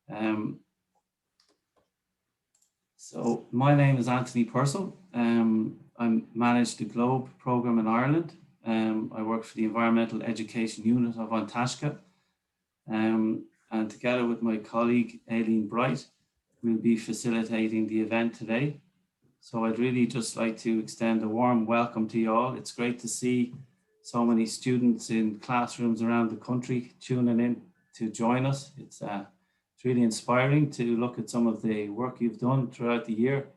Um, so my name is Anthony Purcell. I manage the Globe program in Ireland. I work for the Environmental Education Unit of An Taisce. And together with my colleague Aileen Bright, we'll be facilitating the event today. So I'd really just like to extend a warm welcome to you all. It's great to see so many students in classrooms around the country tuning in to join us. It's really inspiring to look at some of the work you've done throughout the year,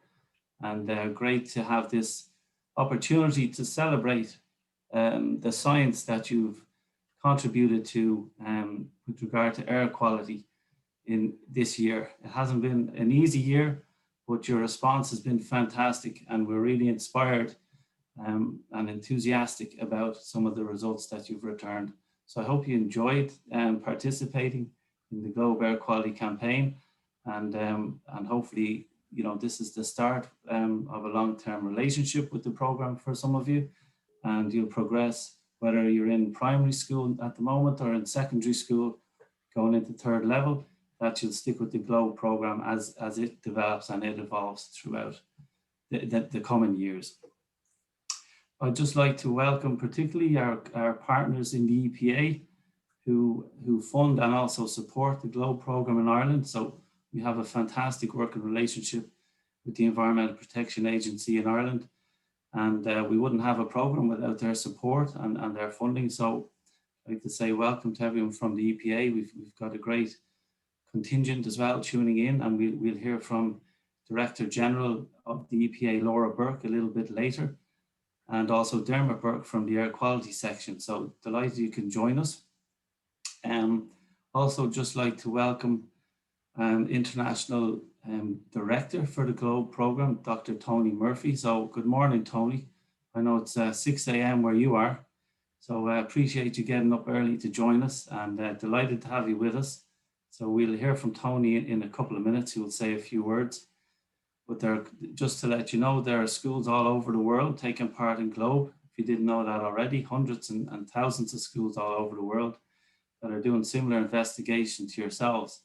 and great to have this opportunity to celebrate the science that you've contributed to with regard to air quality in this year. It hasn't been an easy year, but your response has been fantastic, and we're really inspired and enthusiastic about some of the results that you've returned. So I hope you enjoyed participating in the Globe Air Quality campaign, and hopefully, you know, this is the start of a long-term relationship with the program for some of you, and you'll progress whether you're in primary school at the moment or in secondary school going into third level, that you'll stick with the Globe program as it develops and it evolves throughout the coming years. I'd just like to welcome particularly our partners in the EPA who fund and also support the Globe program in Ireland. So we have a fantastic working relationship with the Environmental Protection Agency in Ireland, and we wouldn't have a program without their support and their funding. So I'd like to say welcome to everyone from the EPA. We've got a great contingent as well tuning in, and we'll hear from Director General of the EPA, Laura Burke, a little bit later, and also Dermot Burke from the Air Quality section. So delighted you can join us. Also just like to welcome International Director for the Globe program, Dr. Tony Murphy. So good morning, Tony. I know it's 6 a.m. where you are, so I appreciate you getting up early to join us, and delighted to have you with us. So we'll hear from Tony in a couple of minutes, who will say a few words. But just to let you know, there are schools all over the world taking part in Globe. If you didn't know that already, hundreds and thousands of schools all over the world that are doing similar investigations to yourselves.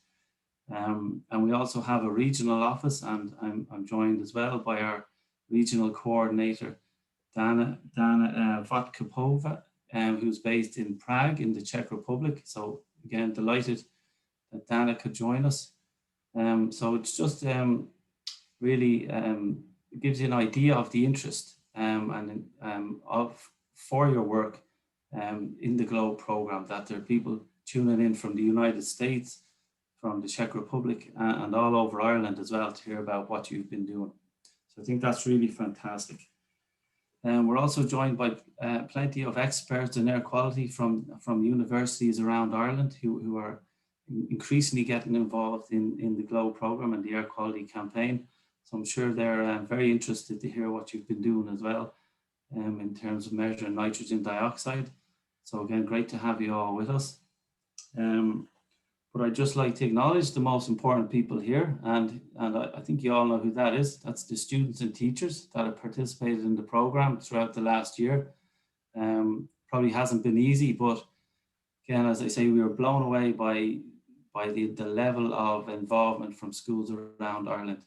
And we also have a regional office, and I'm joined as well by our regional coordinator, Dana Votkapova, who's based in Prague in the Czech Republic. So again, delighted that Dana could join us. So it's just really it gives you an idea of the interest for your work in the Globe program, that there are people tuning in from the United States, from the Czech Republic, and all over Ireland as well to hear about what you've been doing. So I think that's really fantastic. And we're also joined by plenty of experts in air quality from universities around Ireland who are increasingly getting involved in the Globe program and the air quality campaign. So I'm sure they're very interested to hear what you've been doing as well in terms of measuring nitrogen dioxide. So again, great to have you all with us. But I'd just like to acknowledge the most important people here, and I think you all know who that is. That's the students and teachers that have participated in the program throughout the last year. Probably hasn't been easy, but again, as I say, we were blown away by the level of involvement from schools around Ireland.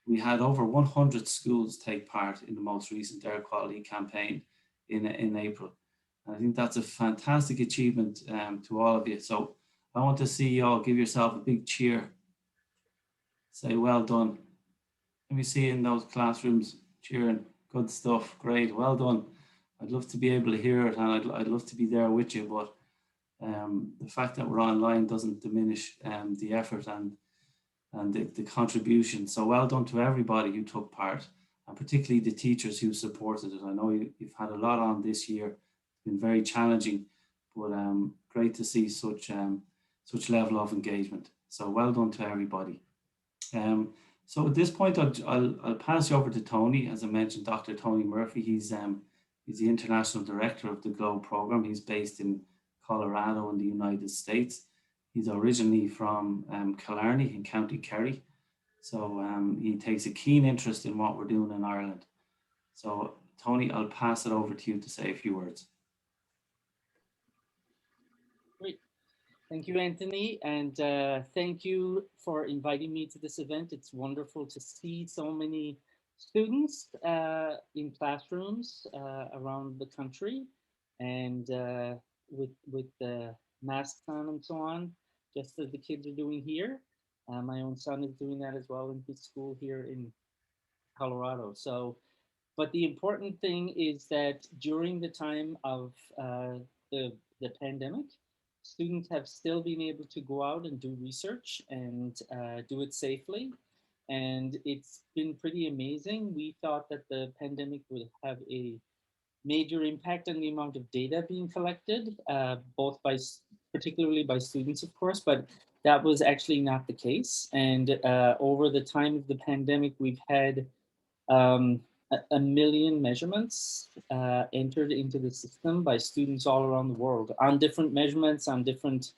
We had over 100 schools take part in the most recent air quality campaign in April. And I think that's a fantastic achievement to all of you. So I want to see you all give yourself a big cheer. Say, well done. Let me see you in those classrooms cheering. Good stuff. Great. Well done. I'd love to be able to hear it, and I'd love to be there with you, but the fact that we're online doesn't diminish the effort and the contribution. So well done to everybody who took part, and particularly the teachers who supported it. I know you've had a lot on this year. It's been very challenging, but great to see such level of engagement. So well done to everybody. So at this point, I'll pass you over to Tony. As I mentioned, Dr. Tony Murphy. He's the international director of the Globe program. He's based in Colorado in the United States. He's originally from Killarney in County Kerry. So he takes a keen interest in what we're doing in Ireland. So Tony, I'll pass it over to you to say a few words. Great. Thank you, Anthony, and thank you for inviting me to this event. It's wonderful to see so many students in classrooms around the country, and with the masks on and so on, just as the kids are doing here. My own son is doing that as well in his school here in Colorado. So, but the important thing is that during the time of the, the pandemic, students have still been able to go out and do research and do it safely. And it's been pretty amazing. We thought that the pandemic would have a major impact on the amount of data being collected, both by, particularly by students, of course, but that was actually not the case. And over the time of the pandemic, we've had a million measurements entered into the system by students all around the world on different measurements, on different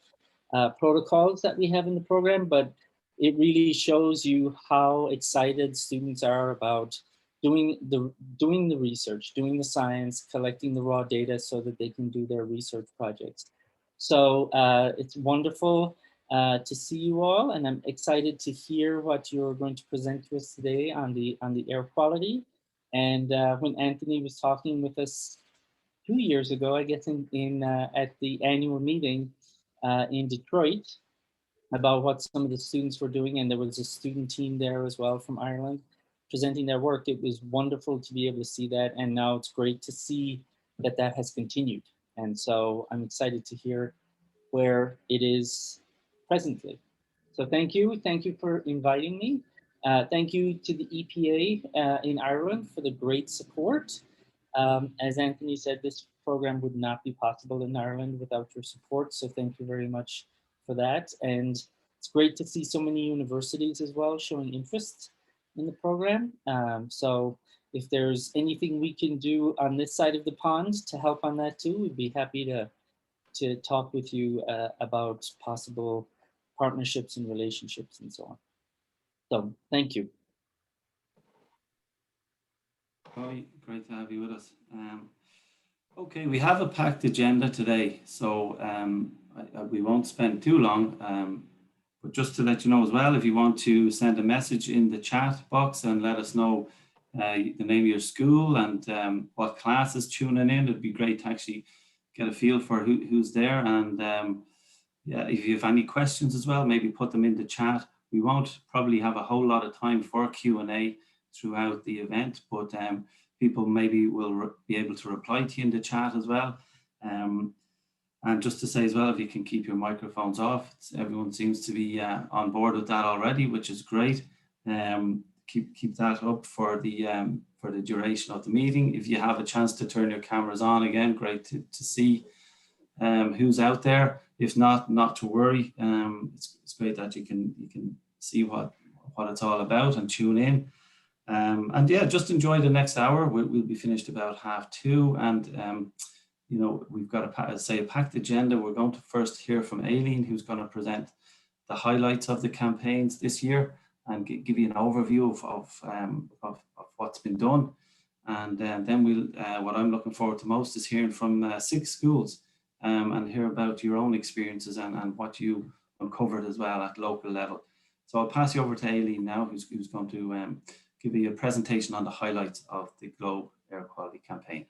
protocols that we have in the program, but it really shows you how excited students are about doing the research, doing the science, collecting the raw data so that they can do their research projects. So it's wonderful to see you all, and I'm excited to hear what you're going to present to us today on the air quality. And when Anthony was talking with us 2 years ago, I guess in at the annual meeting in Detroit about what some of the students were doing, and there was a student team there as well from Ireland presenting their work. It was wonderful to be able to see that, and now it's great to see that that has continued. And so I'm excited to hear where it is presently. So thank you for inviting me. Thank you to the EPA in Ireland for the great support. As Anthony said, this program would not be possible in Ireland without your support. So thank you very much for that. And it's great to see so many universities as well showing interest in the program. So if there's anything we can do on this side of the pond to help on that too, we'd be happy to talk with you about possible partnerships and relationships and so on. So thank you. Great to have you with us. Okay, we have a packed agenda today, so we won't spend too long, but just to let you know as well, if you want to send a message in the chat box and let us know the name of your school and what class is tuning in, it'd be great to actually get a feel for who's there. And yeah, if you have any questions as well, maybe put them in the chat. We won't probably have a whole lot of time for Q&A throughout the event, but people maybe will be able to reply to you in the chat as well. And just to say as well, if you can keep your microphones off, everyone seems to be on board with that already, which is great. Keep that up for the duration of the meeting. If you have a chance to turn your cameras on again, great to see who's out there. If not to worry. It's great that you can see what it's all about and tune in. And yeah, just enjoy the next hour. We'll be finished about 2:30, and you know, we've got a packed agenda. We're going to first hear from Aileen, who's going to present the highlights of the campaigns this year and give you an overview of what's been done. And then we'll, what I'm looking forward to most is hearing from 6 schools and hear about your own experiences and what you uncovered as well at local level. So I'll pass you over to Aileen now, who's going to give you a presentation on the highlights of the Globe Air Quality Campaign.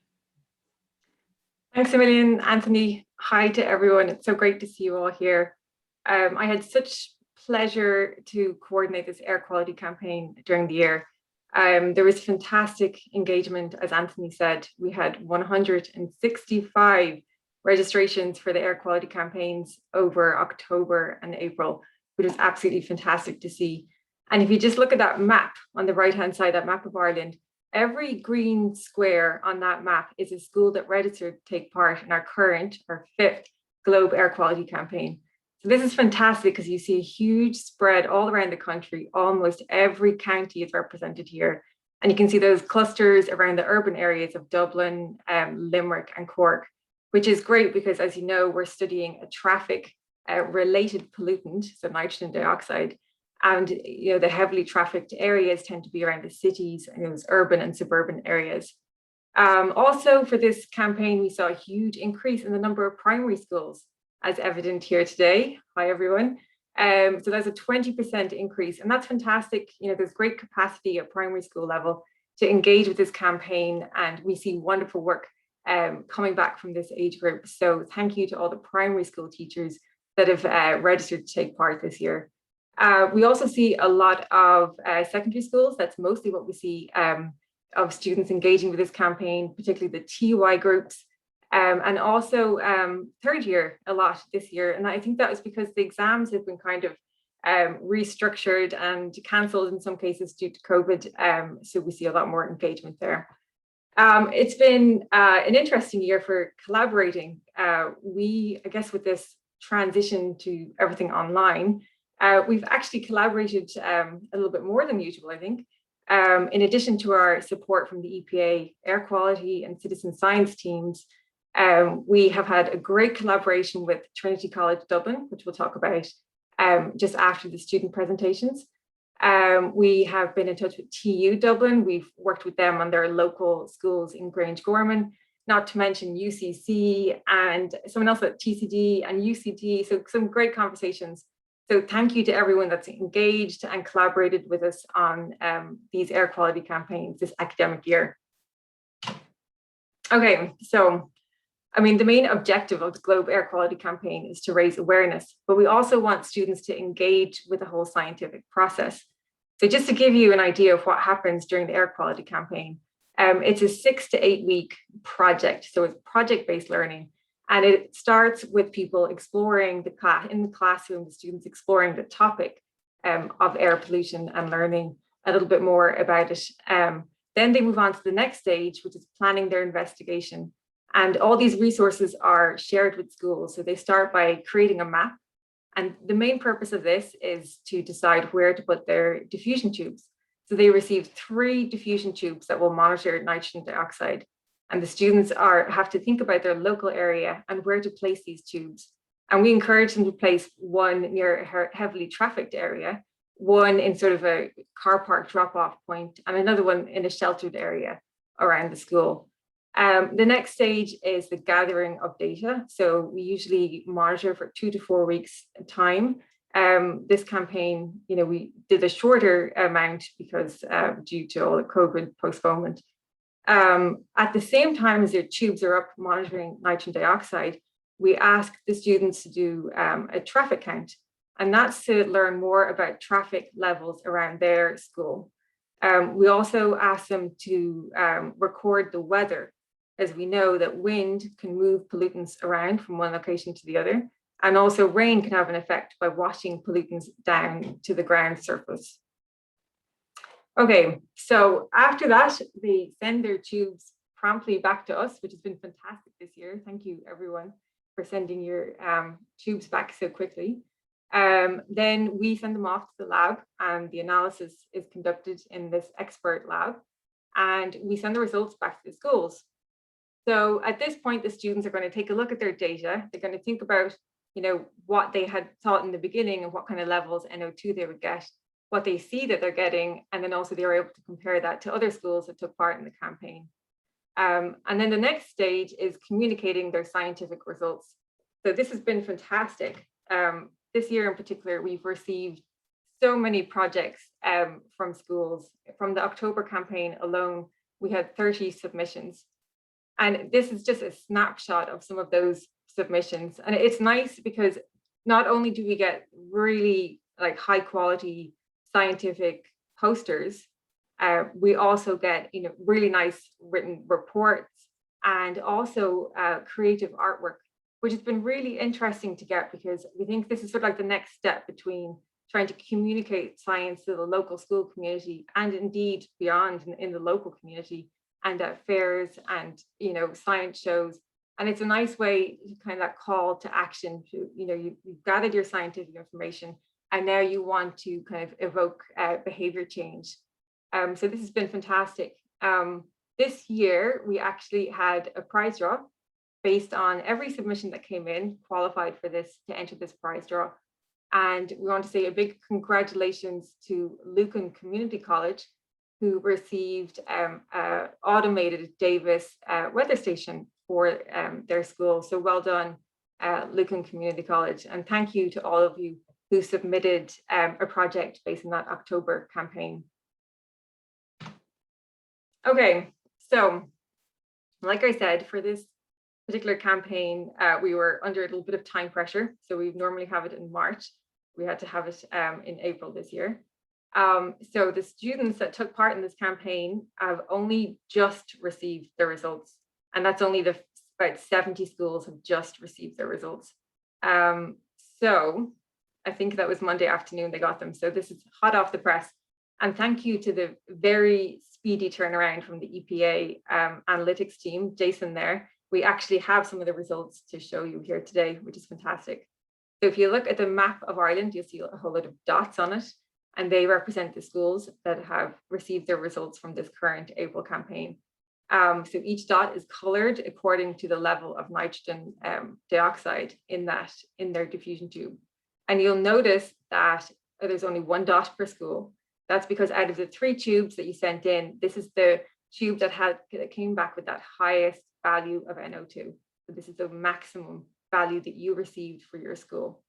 Thanks a million, Anthony. Hi to everyone. It's so great to see you all here. I had such pleasure to coordinate this air quality campaign during the year. There was fantastic engagement, as Anthony said. We had 165 registrations for the air quality campaigns over October and April, which was absolutely fantastic to see. And if you just look at that map on the right-hand side, that map of Ireland, every green square on that map is a school that registered to take part in our current, or 5th Globe Air Quality Campaign. So this is fantastic because you see a huge spread all around the country. Almost every county is represented here. And you can see those clusters around the urban areas of Dublin, Limerick and Cork, which is great because, as you know, we're studying a traffic related pollutant, so nitrogen dioxide. And you know, the heavily trafficked areas tend to be around the cities and those urban and suburban areas. Also for this campaign, we saw a huge increase in the number of primary schools. as evident here today. Hi, everyone. So that's a 20% increase, and that's fantastic. You know, there's great capacity at primary school level to engage with this campaign, and we see wonderful work coming back from this age group. So thank you to all the primary school teachers that have registered to take part this year. We also see a lot of secondary schools. That's mostly what we see of students engaging with this campaign, particularly the TY groups, and also third year a lot this year. And I think that was because the exams have been kind of restructured and cancelled in some cases due to COVID. So we see a lot more engagement there. It's been an interesting year for collaborating. I guess with this transition to everything online, we've actually collaborated a little bit more than usual, I think. In addition to our support from the EPA air quality and citizen science teams, we have had a great collaboration with Trinity College Dublin, which we'll talk about just after the student presentations. We have been in touch with TU Dublin. We've worked with them on their local schools in Grangegorman, not to mention UCC and someone else at TCD and UCD. So some great conversations. So thank you to everyone that's engaged and collaborated with us on these air quality campaigns this academic year. Okay, so I mean, the main objective of the Globe Air Quality Campaign is to raise awareness, but we also want students to engage with the whole scientific process. So just to give you an idea of what happens during the air quality campaign, it's a 6 to 8 week project. So it's project-based learning. And it starts with people exploring the class in the classroom, the students exploring the topic of air pollution and learning a little bit more about it. Then they move on to the next stage, which is planning their investigation. And all these resources are shared with schools. So they start by creating a map. And the main purpose of this is to decide where to put their diffusion tubes. So they receive 3 diffusion tubes that will monitor nitrogen dioxide. And the students have to think about their local area and where to place these tubes. And we encourage them to place one near a heavily trafficked area, one in sort of a car park drop-off point, and another one in a sheltered area around the school. The next stage is the gathering of data. So we usually monitor for 2 to 4 weeks time. This campaign, you know, we did a shorter amount because due to all the COVID postponement. At the same time as their tubes are up monitoring nitrogen dioxide, we ask the students to do a traffic count, and that's to learn more about traffic levels around their school. We also ask them to record the weather, as we know that wind can move pollutants around from one location to the other, and also rain can have an effect by washing pollutants down to the ground surface. Okay, so after that, they send their tubes promptly back to us, which has been fantastic this year. Thank you, everyone, for sending your tubes back so quickly. Then we send them off to the lab, and the analysis is conducted in this expert lab, and we send the results back to the schools. So at this point, the students are going to take a look at their data. They're going to think about, you know, what they had thought in the beginning and what kind of levels NO2 they would get, what they see that they're getting, and then also they were able to compare that to other schools that took part in the campaign. And then the next stage is communicating their scientific results. So this has been fantastic. This year in particular, we've received so many projects from schools. From the October campaign alone, we had 30 submissions. And this is just a snapshot of some of those submissions. And it's nice because not only do we get really like high quality scientific posters, we also get, you know, really nice written reports and also creative artwork, which has been really interesting to get, because we think this is sort of like the next step between trying to communicate science to the local school community and indeed beyond in the local community and at fairs and, you know, science shows. And it's a nice way to kind of that call to action to, you know, you've gathered your scientific information and now you want to kind of evoke behavior change. So this has been fantastic. This year, we actually had a prize draw based on every submission that came in qualified for this to enter this prize draw. And we want to say a big congratulations to Lucan Community College, who received automated Davis weather station for their school. So well done Lucan Community College. And thank you to all of you who submitted a project based on that October campaign. Okay, so like I said, for this particular campaign, we were under a little bit of time pressure. So we normally have it in March. We had to have it in April this year. So the students that took part in this campaign have only just received their results. And that's only about 70 schools have just received their results. So I think that was Monday afternoon they got them. So this is hot off the press. And thank you to the very speedy turnaround from the EPA analytics team, Jason there. We actually have some of the results to show you here today, which is fantastic. So if you look at the map of Ireland, you'll see a whole lot of dots on it, and they represent the schools that have received their results from this current April campaign. So each dot is colored according to the level of nitrogen dioxide in their diffusion tube. And you'll notice that there's only one dot per school. That's because out of the 3 tubes that you sent in, this is the tube that came back with that highest value of NO2. So this is the maximum value that you received for your school.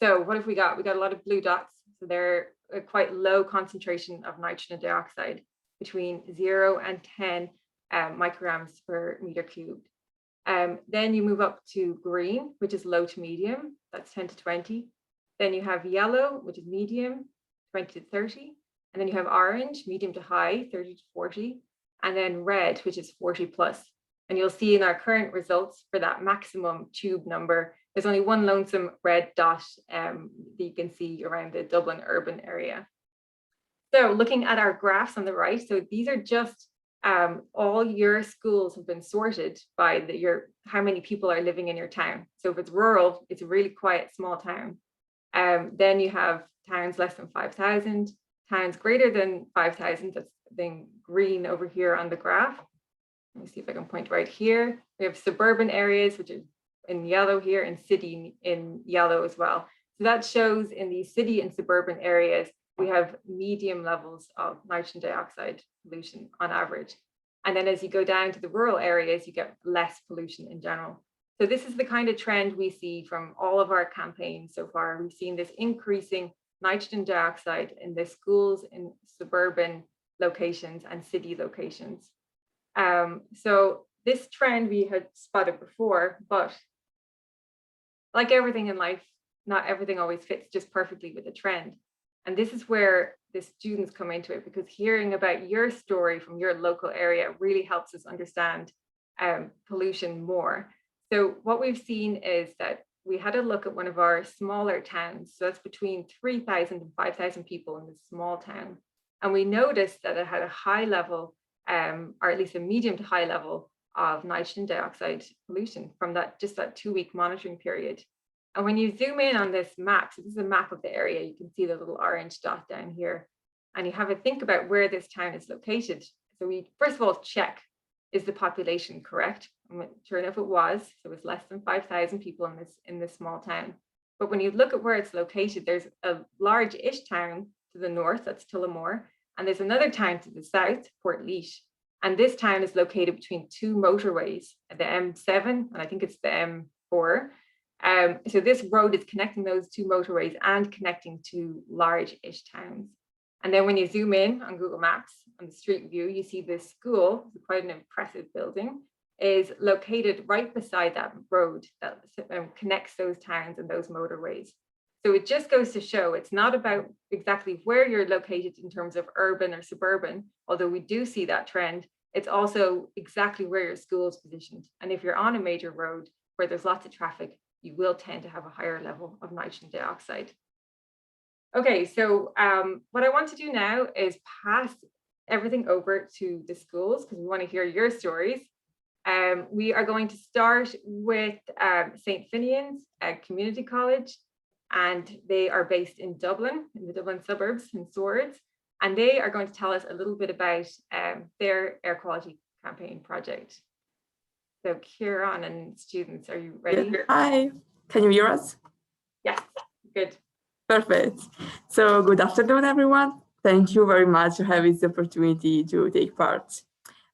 So what have we got? We got a lot of blue dots. So they're a quite low concentration of nitrogen dioxide, between 0 and 10 micrograms per meter cubed. Then you move up to green, which is low to medium, that's 10 to 20. Then you have yellow, which is medium, 20 to 30. And then you have orange, medium to high, 30 to 40. And then red, which is 40 plus. And you'll see in our current results for that maximum tube number, there's only one lonesome red dot that you can see around the Dublin urban area. So looking at our graphs on the right, so these are just all your schools have been sorted by how many people are living in your town. So if it's rural, it's a really quiet, small town. Then you have towns less than 5,000, towns greater than 5,000, that's then green over here on the graph. Let me see if I can point right here. We have suburban areas, which is in yellow here, and city in yellow as well. So that shows in the city and suburban areas, we have medium levels of nitrogen dioxide pollution on average. And then as you go down to the rural areas, you get less pollution in general. So this is the kind of trend we see from all of our campaigns so far. We've seen this increasing nitrogen dioxide in the schools in suburban locations and city locations. So this trend we had spotted before, but like everything in life, not everything always fits just perfectly with the trend. And this is where the students come into it, because hearing about your story from your local area really helps us understand pollution more. So what we've seen is that we had a look at one of our smaller towns. So that's between 3,000 and 5,000 people in this small town. And we noticed that it had a high level, or at least a medium to high level of nitrogen dioxide pollution from that 2-week monitoring period. And when you zoom in on this map, so this is a map of the area, you can see the little orange dot down here, and you have a think about where this town is located. So we first of all check, is the population correct? And sure enough, it was. So it was less than 5,000 people in this small town. But when you look at where it's located, there's a large-ish town to the north, that's Tullamore, and there's another town to the south, Portlaoise. And this town is located between 2 motorways, the M7 and I think it's the M4. So this road is connecting those 2 motorways and connecting to large-ish towns. And then when you zoom in on Google Maps on the street view, you see this school, quite an impressive building, is located right beside that road that connects those towns and those motorways. So it just goes to show it's not about exactly where you're located in terms of urban or suburban, although we do see that trend. It's also exactly where your school is positioned. And if you're on a major road where there's lots of traffic, you will tend to have a higher level of nitrogen dioxide. Okay, so what I want to do now is pass everything over to the schools because we want to hear your stories. We are going to start with St. Finian's Community College, and they are based in Dublin, in the Dublin suburbs in Swords, and they are going to tell us a little bit about their air quality campaign project. So Kieran and students, are you ready? Hi, can you hear us? Yes, good. Perfect. So good afternoon, everyone. Thank you very much for having this opportunity to take part.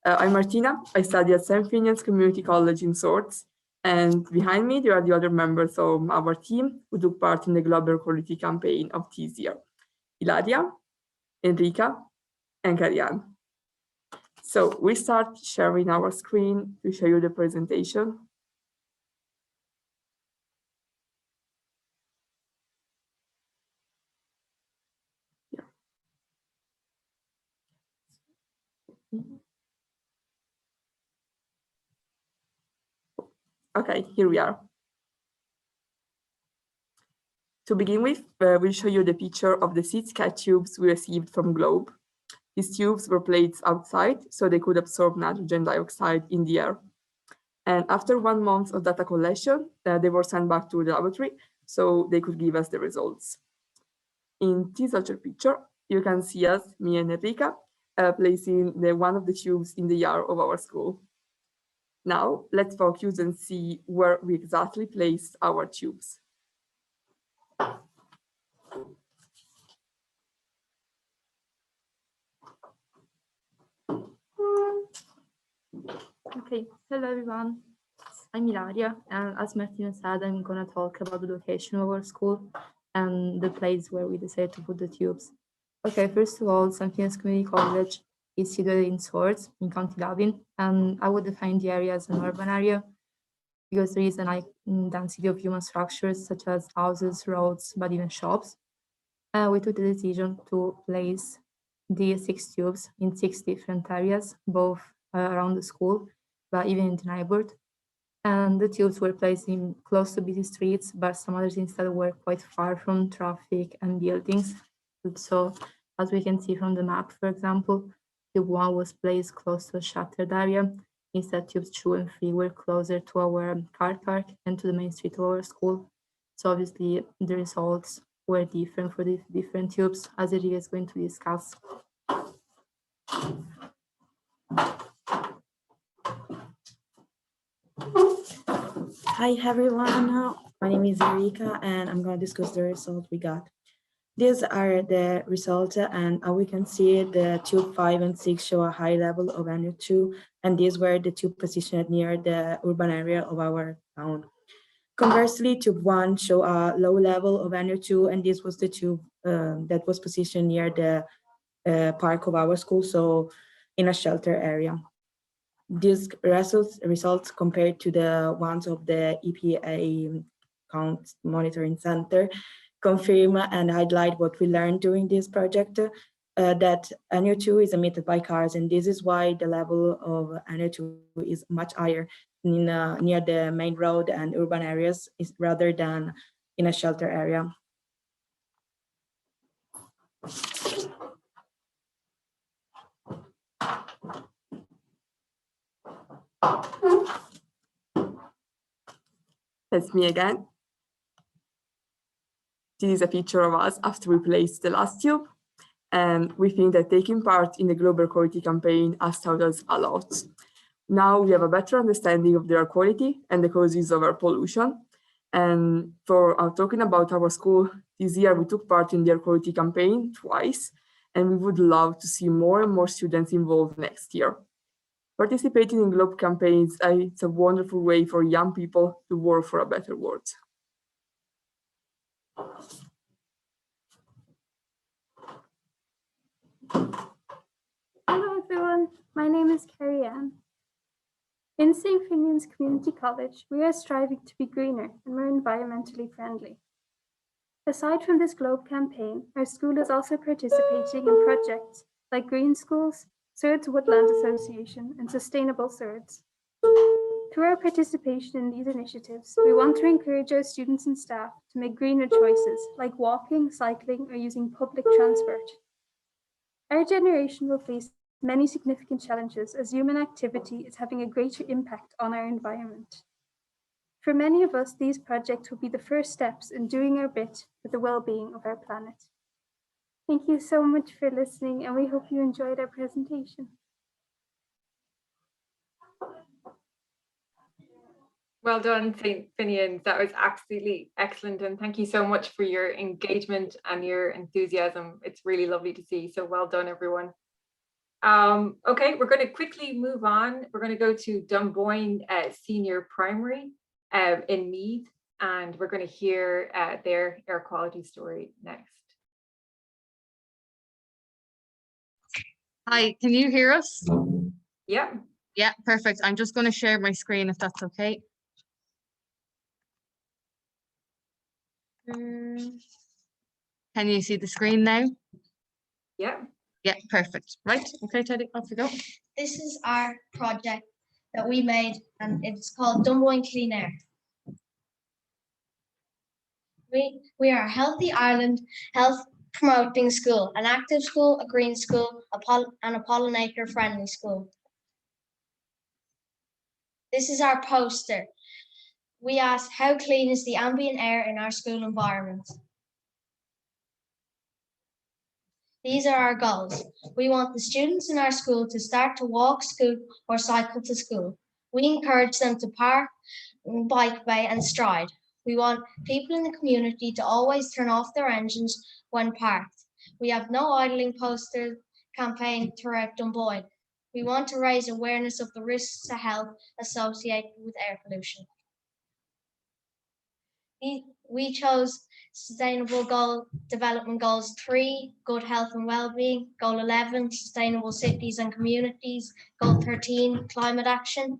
I'm Martina. I study at St. Finian's Community College in Swords. And behind me, there are the other members of our team who took part in the global quality campaign of this year: Ilaria, Enrica, and Karian. So we start sharing our screen to show you the presentation. Yeah. Okay, here we are. To begin with, we'll show you the picture of the 6 cat tubes we received from Globe. These tubes were placed outside so they could absorb nitrogen dioxide in the air. And after 1 month of data collection, they were sent back to the laboratory so they could give us the results. In this other picture, you can see us, me and Enrica, placing one of the tubes in the yard of our school. Now, let's focus and see where we exactly placed our tubes. Okay, hello everyone. I'm Ilaria, and as Martina said, I'm gonna talk about the location of our school and the place where we decided to put the tubes. Okay, first of all, St. Fiennes Community College is situated in Swords in County Louth, and I would define the area as an urban area because there is a high density of human structures such as houses, roads, but even shops. We took the decision to place the 6 tubes in 6 different areas, both around the school, but even in the neighborhood. And the tubes were placed in close to busy streets, but some others instead were quite far from traffic and buildings. So as we can see from the map, for example, tube 1 was placed close to a shuttered area. Instead, tubes 2 and 3 were closer to our car park and to the main street of our school. So obviously the results were different for the different tubes, as Enrica is going to discuss. Hi everyone, my name is Enrica and I'm going to discuss the results we got. These are the results, and we can see the tube 5 and 6 show a high level of NO2, and these were the tube positioned near the urban area of our town. Conversely, tube 1 show a low level of NO2, and this was the tube that was positioned near the park of our school, so in a shelter area. These results compared to the ones of the EPA count monitoring center confirm and highlight what we learned during this project, that NO2 is emitted by cars, and this is why the level of NO2 is much higher in, near the main road and urban areas rather than in a shelter area. That's me again. This is a picture of us after we placed the last tube. And we think that taking part in the global quality campaign has taught us a lot. Now we have a better understanding of the air quality and the causes of air pollution. And for talking about our school, this year we took part in the air quality campaign twice, and we would love to see more and more students involved next year. Participating in Globe campaigns is a wonderful way for young people to work for a better world. Hello everyone, my name is Carrie Ann. In St. Finian's Community College, we are striving to be greener and more environmentally friendly. Aside from this Globe campaign, our school is also participating in projects like Green Schools, Swords Woodland Association, and Sustainable Swords. Through our participation in these initiatives, we want to encourage our students and staff to make greener choices like walking, cycling, or using public transport. Our generation will face many significant challenges as human activity is having a greater impact on our environment. For many of us, these projects will be the first steps in doing our bit for the well-being of our planet. Thank you so much for listening, and we hope you enjoyed our presentation. Well done, St. Finian's. That was absolutely excellent. And thank you so much for your engagement and your enthusiasm. It's really lovely to see. So well done, everyone. Okay, we're going to quickly move on. We're going to go to Dunboyne Senior Primary. in Meath, and we're going to hear their air quality story next. Hi, can you hear us? Yeah. Yeah, perfect. I'm just going to share my screen if that's okay. Can you see the screen now? Yeah. Yeah, perfect. Right. Okay, Teddy, off you go. This is our project that we made, and it's called Dunboyne Clean Air. We are a Healthy Ireland health promoting school, an active school, a green school, and a pollinator friendly school. This is our poster. We ask, how clean is the ambient air in our school environment? These are our goals. We want the students in our school to start to walk, scoot, or cycle to school. We encourage them to park, bike bay, and stride. We want people in the community to always turn off their engines when parked. We have no idling poster campaign throughout Dunboyne. We want to raise awareness of the risks to health associated with air pollution. We chose Sustainable Development Goals 3, Good Health and Wellbeing, Goal 11, Sustainable Cities and Communities, Goal 13, Climate Action.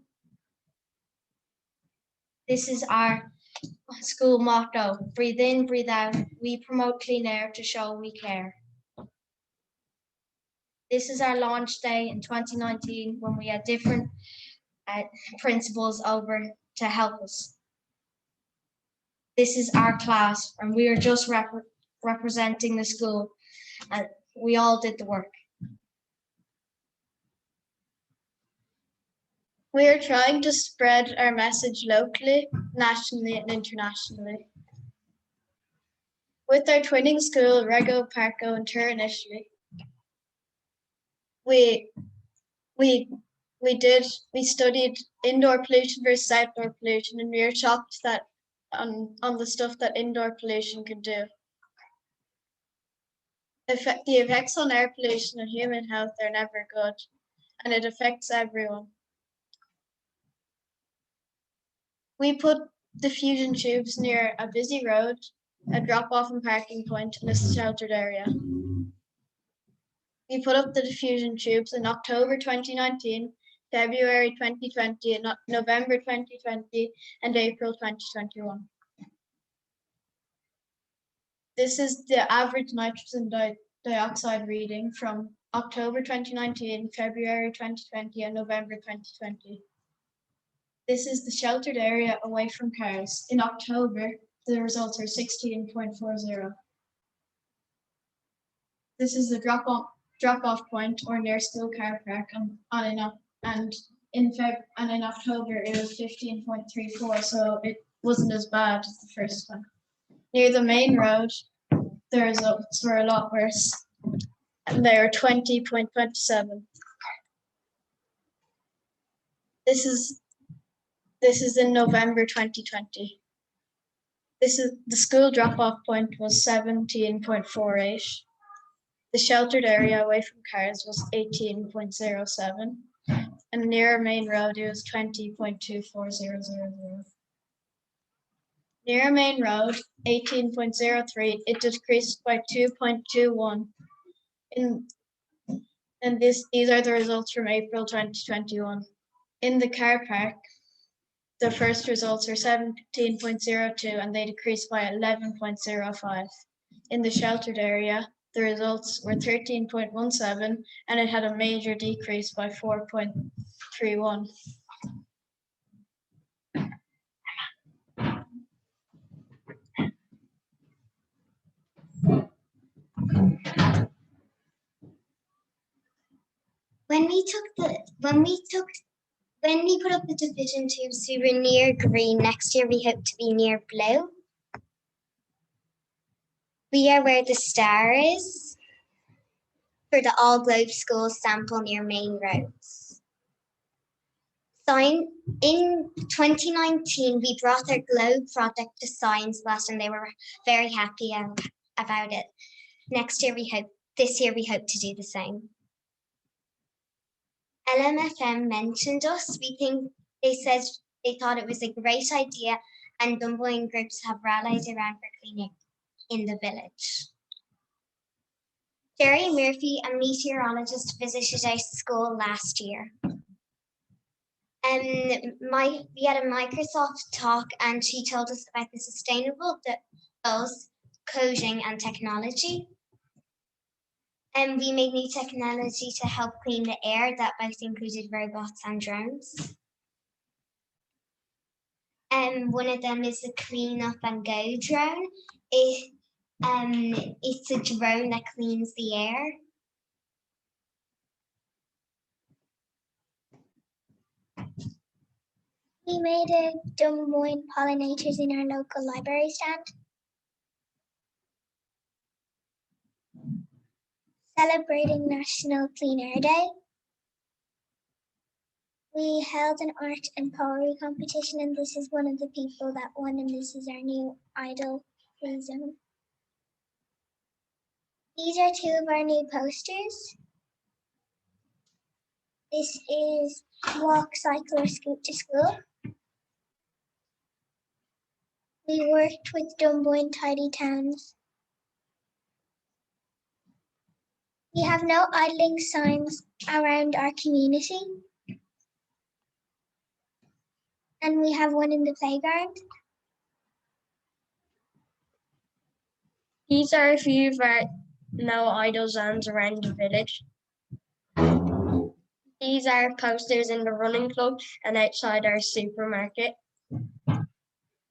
This is our school motto: breathe in, breathe out. We promote clean air to show we care. This is our launch day in 2019 when we had different principals over to help us. This is our class, and we are just representing the school, and we all did the work. We are trying to spread our message locally, nationally, and internationally. With our twinning school, Rego, Parco, and Turin, Italy, we studied indoor pollution versus outdoor pollution, and we were shocked that on the stuff that indoor pollution could do. The effects on air pollution and human health are never good, and it affects everyone. We put diffusion tubes near a busy road, a drop-off and parking point, and a sheltered area. We put up the diffusion tubes in October 2019, February 2020, November 2020, and April 2021. This is the average nitrogen dioxide reading from October 2019, February 2020, and November 2020. This is the sheltered area away from cars. In October, the results are 16.40. This is the drop-off point or near school car park, and in October it was 15.34, so it wasn't as bad as the first one. Near the main road, the results were a lot worse, and they were 20.27. This is in November 2020. The school drop-off point was 17.48. The sheltered area away from cars was 18.07, and near main road it was 20.24000. Near main road, 18.03, it decreased by 2.21. And these are the results from April 2021. In the car park, the first results are 17.02 and they decreased by 11.05. In the sheltered area, the results were 13.17 and it had a major decrease by 4.31. When we put up the diffusion tubes, we were near green. Next year we hope to be near blue. We are where the star is for the All Globe School sample near main roads. In 2019, we brought our Globe project to Science Blast and they were very happy about it. This year we hope to do the same. LMFM mentioned us. They said They thought it was a great idea, and Dunboyne groups have rallied around for cleaning in the village. Jerry Murphy, a meteorologist, visited our school last year. We had a Microsoft talk, and he told us about the sustainable goals, coding, and technology. And we made new technology to help clean the air that both included robots and drones. One of them is the Clean Up and Go drone. It's a drone that cleans the air. We made a Dunboyne pollinators in our local library stand. Celebrating National Clean Air Day. We held an art and poetry competition, and this is one of the people that won, and this is our new idol, Zone. These are two of our new posters. This is Walk, Cycle, or Scoot to School. We worked with Dunboyne Tidy Towns. We have no idling signs around our community. And we have one in the playground. These are a few of our no idle zones around the village. These are posters in the running club and outside our supermarket.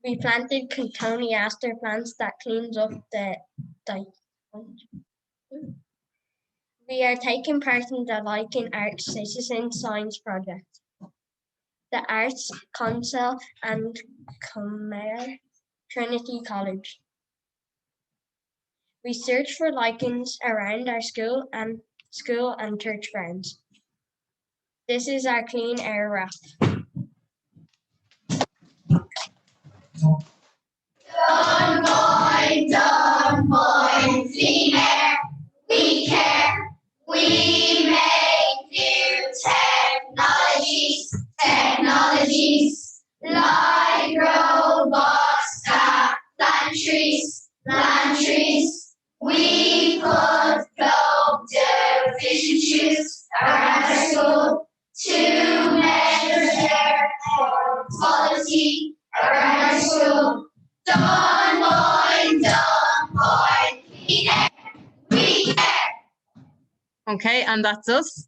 We planted cotoneaster plants that cleans up the dike. We are taking part in the Lichen Arts Citizen Science Project, the Arts Council and Comer Trinity College. We search for lichens around our school and church grounds. This is our clean air wrap. Dunboyne, clean air, we care. We make new technologies like robots that plant trees. We put globe division shoes around our school to measure air quality around our school. Dunboyne, clean air, we care. Okay, and that's us.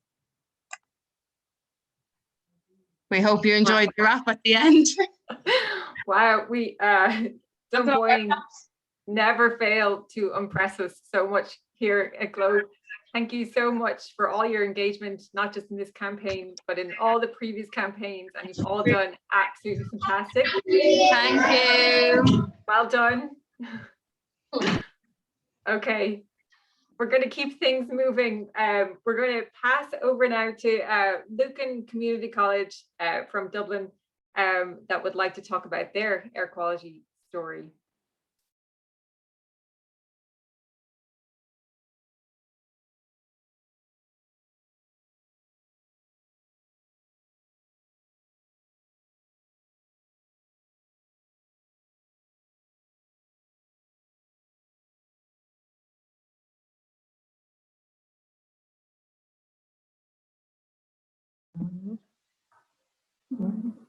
We hope you enjoyed the wrap at the end. Wow, we Dunboyne never fail to impress us so much here at Globe. Thank you so much for all your engagement, not just in this campaign, but in all the previous campaigns, and you've all done absolutely fantastic. Thank you. Well done. Okay, we're going to keep things moving. We're going to pass over now to Lucan Community College from Dublin that would like to talk about their air quality story.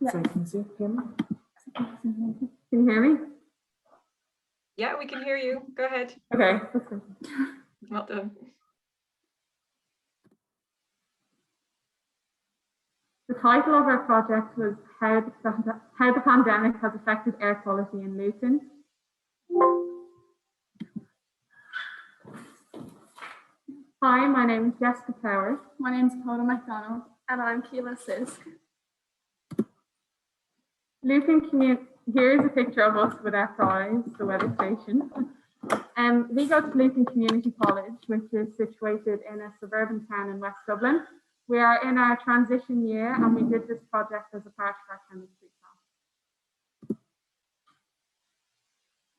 So can you hear me? Can you hear me? Yeah, we can hear you. Go ahead. Okay. Well done. The title of our project was How the Pandemic Has Affected Air Quality in Lucan. Hi, my name is Jessica Power. My name is Paula McDonald. And I'm Keela Sisk. Here is a picture of us with our prize, the weather station. We go to Lucan Community College, which is situated in a suburban town in West Dublin. We are in our transition year, and we did this project as a part of our chemistry class.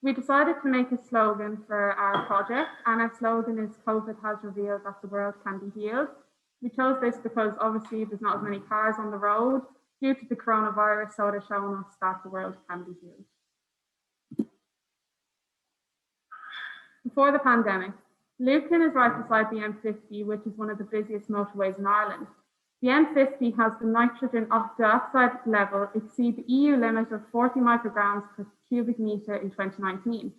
We decided to make a slogan for our project, and our slogan is COVID has revealed that the world can be healed. We chose this because obviously there's not as many cars on the road, due to the coronavirus, so they're showing us that the world can be healed. Before the pandemic, Lucan is right beside the M50, which is one of the busiest motorways in Ireland. The M50 has the nitrogen dioxide level exceed the EU limit of 40 micrograms per cubic meter in 2019.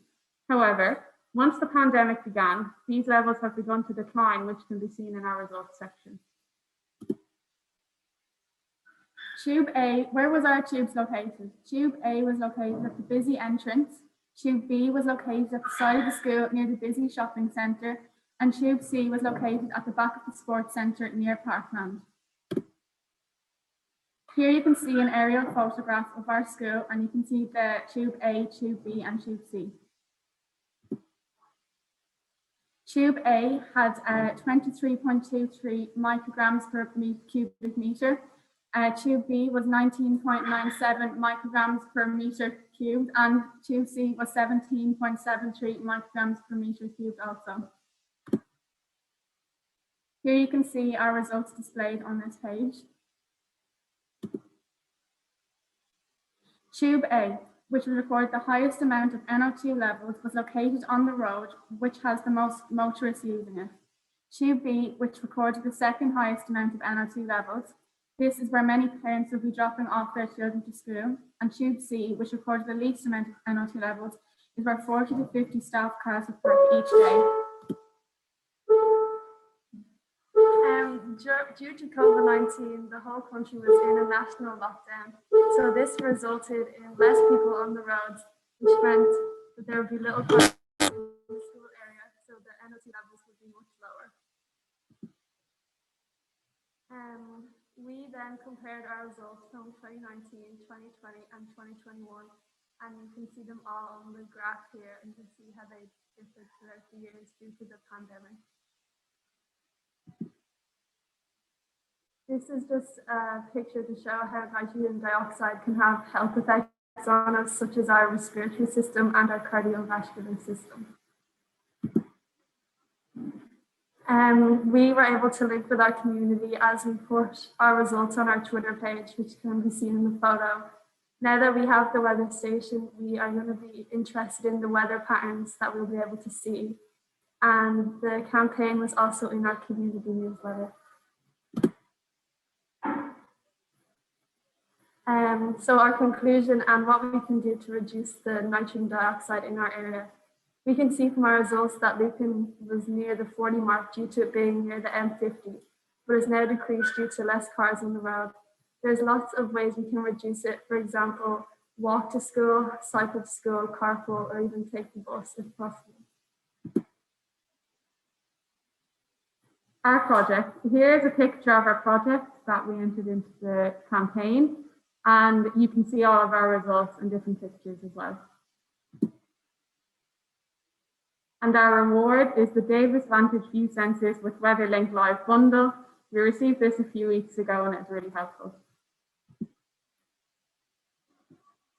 However, once the pandemic began, these levels have begun to decline, which can be seen in our results section. Tube A, where was our tubes located? Tube A was located at the busy entrance. Tube B was located at the side of the school near the busy shopping centre, and Tube C was located at the back of the sports centre near Parkland. Here you can see an aerial photograph of our school, and you can see the Tube A, Tube B and Tube C. Tube A had 23.23 micrograms per cubic meter. Tube B was 19.97 micrograms per meter cubed, and Tube C was 17.73 micrograms per meter cubed also. Here you can see our results displayed on this page. Tube A, which would record the highest amount of NO2 levels, was located on the road, which has the most motorists using it. Tube B, which recorded the second highest amount of NO2 levels. This is where many parents will be dropping off their children to school. And Tube C, which recorded the least amount of NO2 levels, is where 40 to 50 staff cars would work each day. Due to COVID-19, the whole country was in a national lockdown. So this resulted in less people on the roads, which meant that there would be little cars in the school area, so the NO2 levels would be much lower. We then compared our results from 2019, 2020, and 2021, and you can see them all on the graph here, and you can see how they differed throughout the years due to the pandemic. This is just a picture to show how nitrogen dioxide can have health effects on us, such as our respiratory system and our cardiovascular system. We were able to link with our community as we put our results on our Twitter page, which can be seen in the photo. Now that we have the weather station, we are going to be interested in the weather patterns that we'll be able to see. And the campaign was also in our community newsletter. So our conclusion and what we can do to reduce the nitrogen dioxide in our area. We can see from our results that Lucan was near the 40 mark due to it being near the M50, but is now decreased due to less cars on the road. There's lots of ways we can reduce it. For example, walk to school, cycle to school, carpool, or even take the bus if possible. Our project. Here's a picture of our project that we entered into the campaign, and you can see all of our results in different pictures as well. And our reward is the Davis Vantage View Sensors with WeatherLink Live bundle. We received this a few weeks ago and it's really helpful.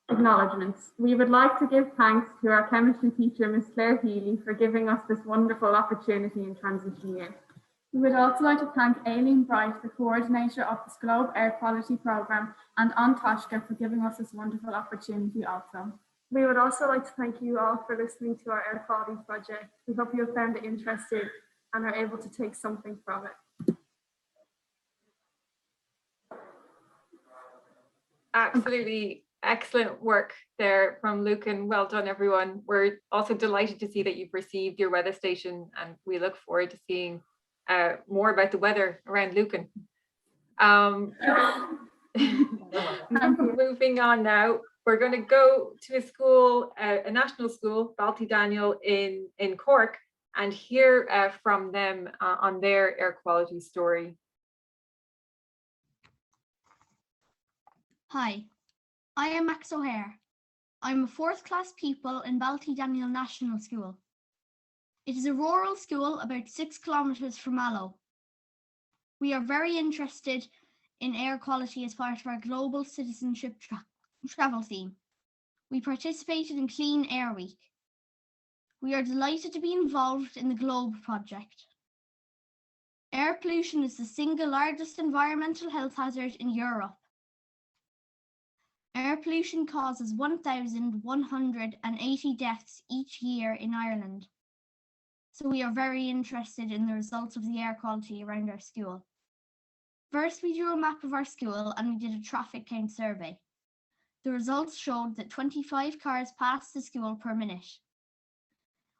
Acknowledgements. We would like to give thanks to our chemistry teacher, Ms. Claire Healy, for giving us this wonderful opportunity in transition year. We would also like to thank Aileen Bright, the coordinator of the Globe Air Quality Programme, and Antashka for giving us this wonderful opportunity also. We would also like to thank you all for listening to our air quality project. We hope you have found it interesting and are able to take something from it. Absolutely excellent work there from Lucan. Well done, everyone. We're also delighted to see that you've received your weather station, and we look forward to seeing more about the weather around Lucan. Moving on now, we're going to go to a school, a national school, Baltydaniel in Cork, and hear from them on their air quality story. Hi, I am Max O'Hare. I'm a 4th class pupil in Baltydaniel National School. It is a rural school about 6 kilometres from Mallow. We are very interested in air quality as part of our global citizenship travel theme. We participated in Clean Air Week. We are delighted to be involved in the GLOBE project. Air pollution is the single largest environmental health hazard in Europe. Air pollution causes 1,180 deaths each year in Ireland. So we are very interested in the results of the air quality around our school. First, we drew a map of our school and we did a traffic count survey. The results showed that 25 cars passed the school per minute.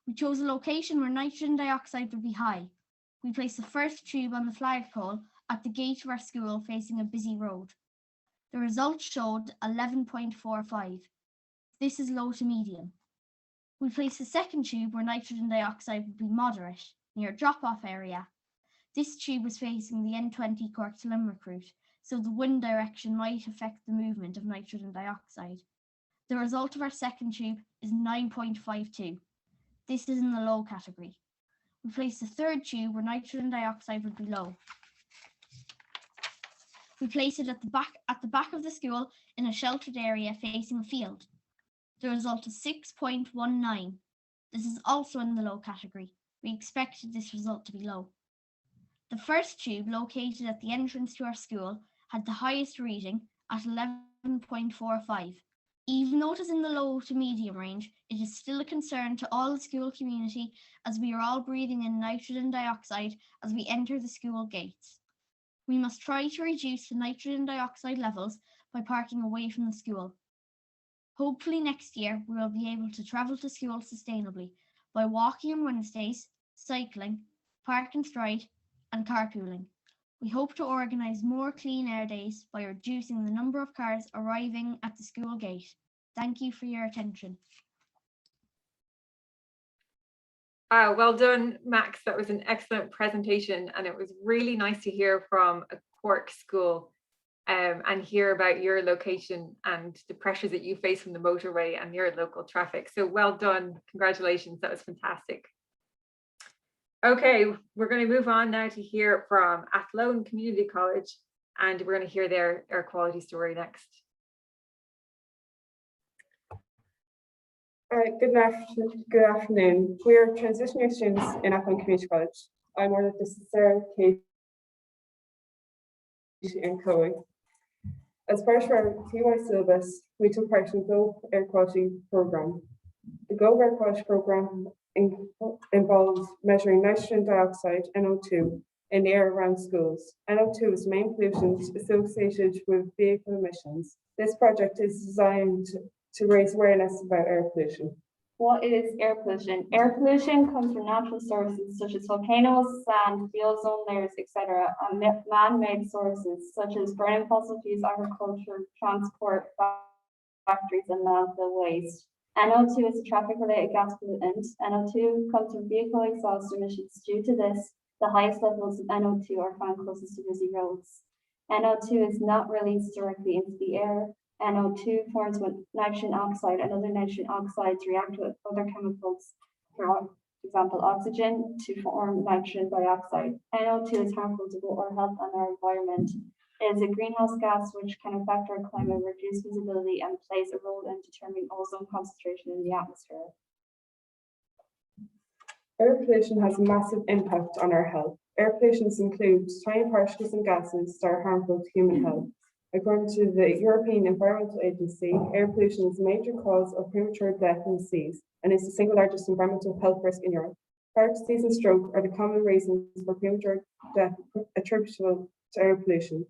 We chose a location where nitrogen dioxide would be high. We placed the first tube on the flagpole at the gate of our school facing a busy road. The results showed 11.45. This is low to medium. We placed the second tube where nitrogen dioxide would be moderate, near a drop-off area. This tube was facing the N20 Cork to Limerick route, so the wind direction might affect the movement of nitrogen dioxide. The result of our second tube is 9.52. This is in the low category. We placed the third tube where nitrogen dioxide would be low. We placed it at the back of the school in a sheltered area facing a field. The result is 6.19. This is also in the low category. We expected this result to be low. The first tube located at the entrance to our school had the highest reading at 11.45. Even though it is in the low to medium range, it is still a concern to all the school community as we are all breathing in nitrogen dioxide as we enter the school gates. We must try to reduce the nitrogen dioxide levels by parking away from the school. Hopefully next year we will be able to travel to school sustainably by walking on Wednesdays, cycling, park and stride, and carpooling. We hope to organise more clean air days by reducing the number of cars arriving at the school gate. Thank you for your attention. Well done, Max. That was an excellent presentation, and it was really nice to hear from a Cork school and hear about your location and the pressures that you face from the motorway and your local traffic. So well done. Congratulations. That was fantastic. Okay, we're going to move on now to hear from Athlone Community College, and we're going to hear their air quality story next. Good afternoon. We are transition year students in Athlone Community College. I'm one of the Sarah, Kate, and Chloe. As part of our TY syllabus, we took part in the Globe Air Quality Programme. The Globe Air Quality Programme involves measuring nitrogen dioxide, NO2, in the air around schools. NO2 is the main pollutant associated with vehicle emissions. This project is designed to raise awareness about air pollution. What is air pollution? Air pollution comes from natural sources such as volcanoes, sand, the ozone layers, etc., and man-made sources such as burning fossil fuels, agriculture, transport, factories, and landfill waste. NO2 is a traffic-related gas pollutant. NO2 comes from vehicle exhaust emissions. Due to this, the highest levels of NO2 are found closest to busy roads. NO2 is not released directly into the air. NO2 forms when nitrogen oxide and other nitrogen oxides react with other chemicals, for example oxygen, to form nitrogen dioxide. NO2 is harmful to both our health and our environment. It is a greenhouse gas which can affect our climate, reduce visibility, and plays a role in determining ozone concentration in the atmosphere. Air pollution has a massive impact on our health. Air pollution includes tiny particles and gases that are harmful to human health. According to the European Environmental Agency, air pollution is a major cause of premature death and disease, and is the single largest environmental health risk in Europe. Heart disease and stroke are the common reasons for premature death attributable to air pollution,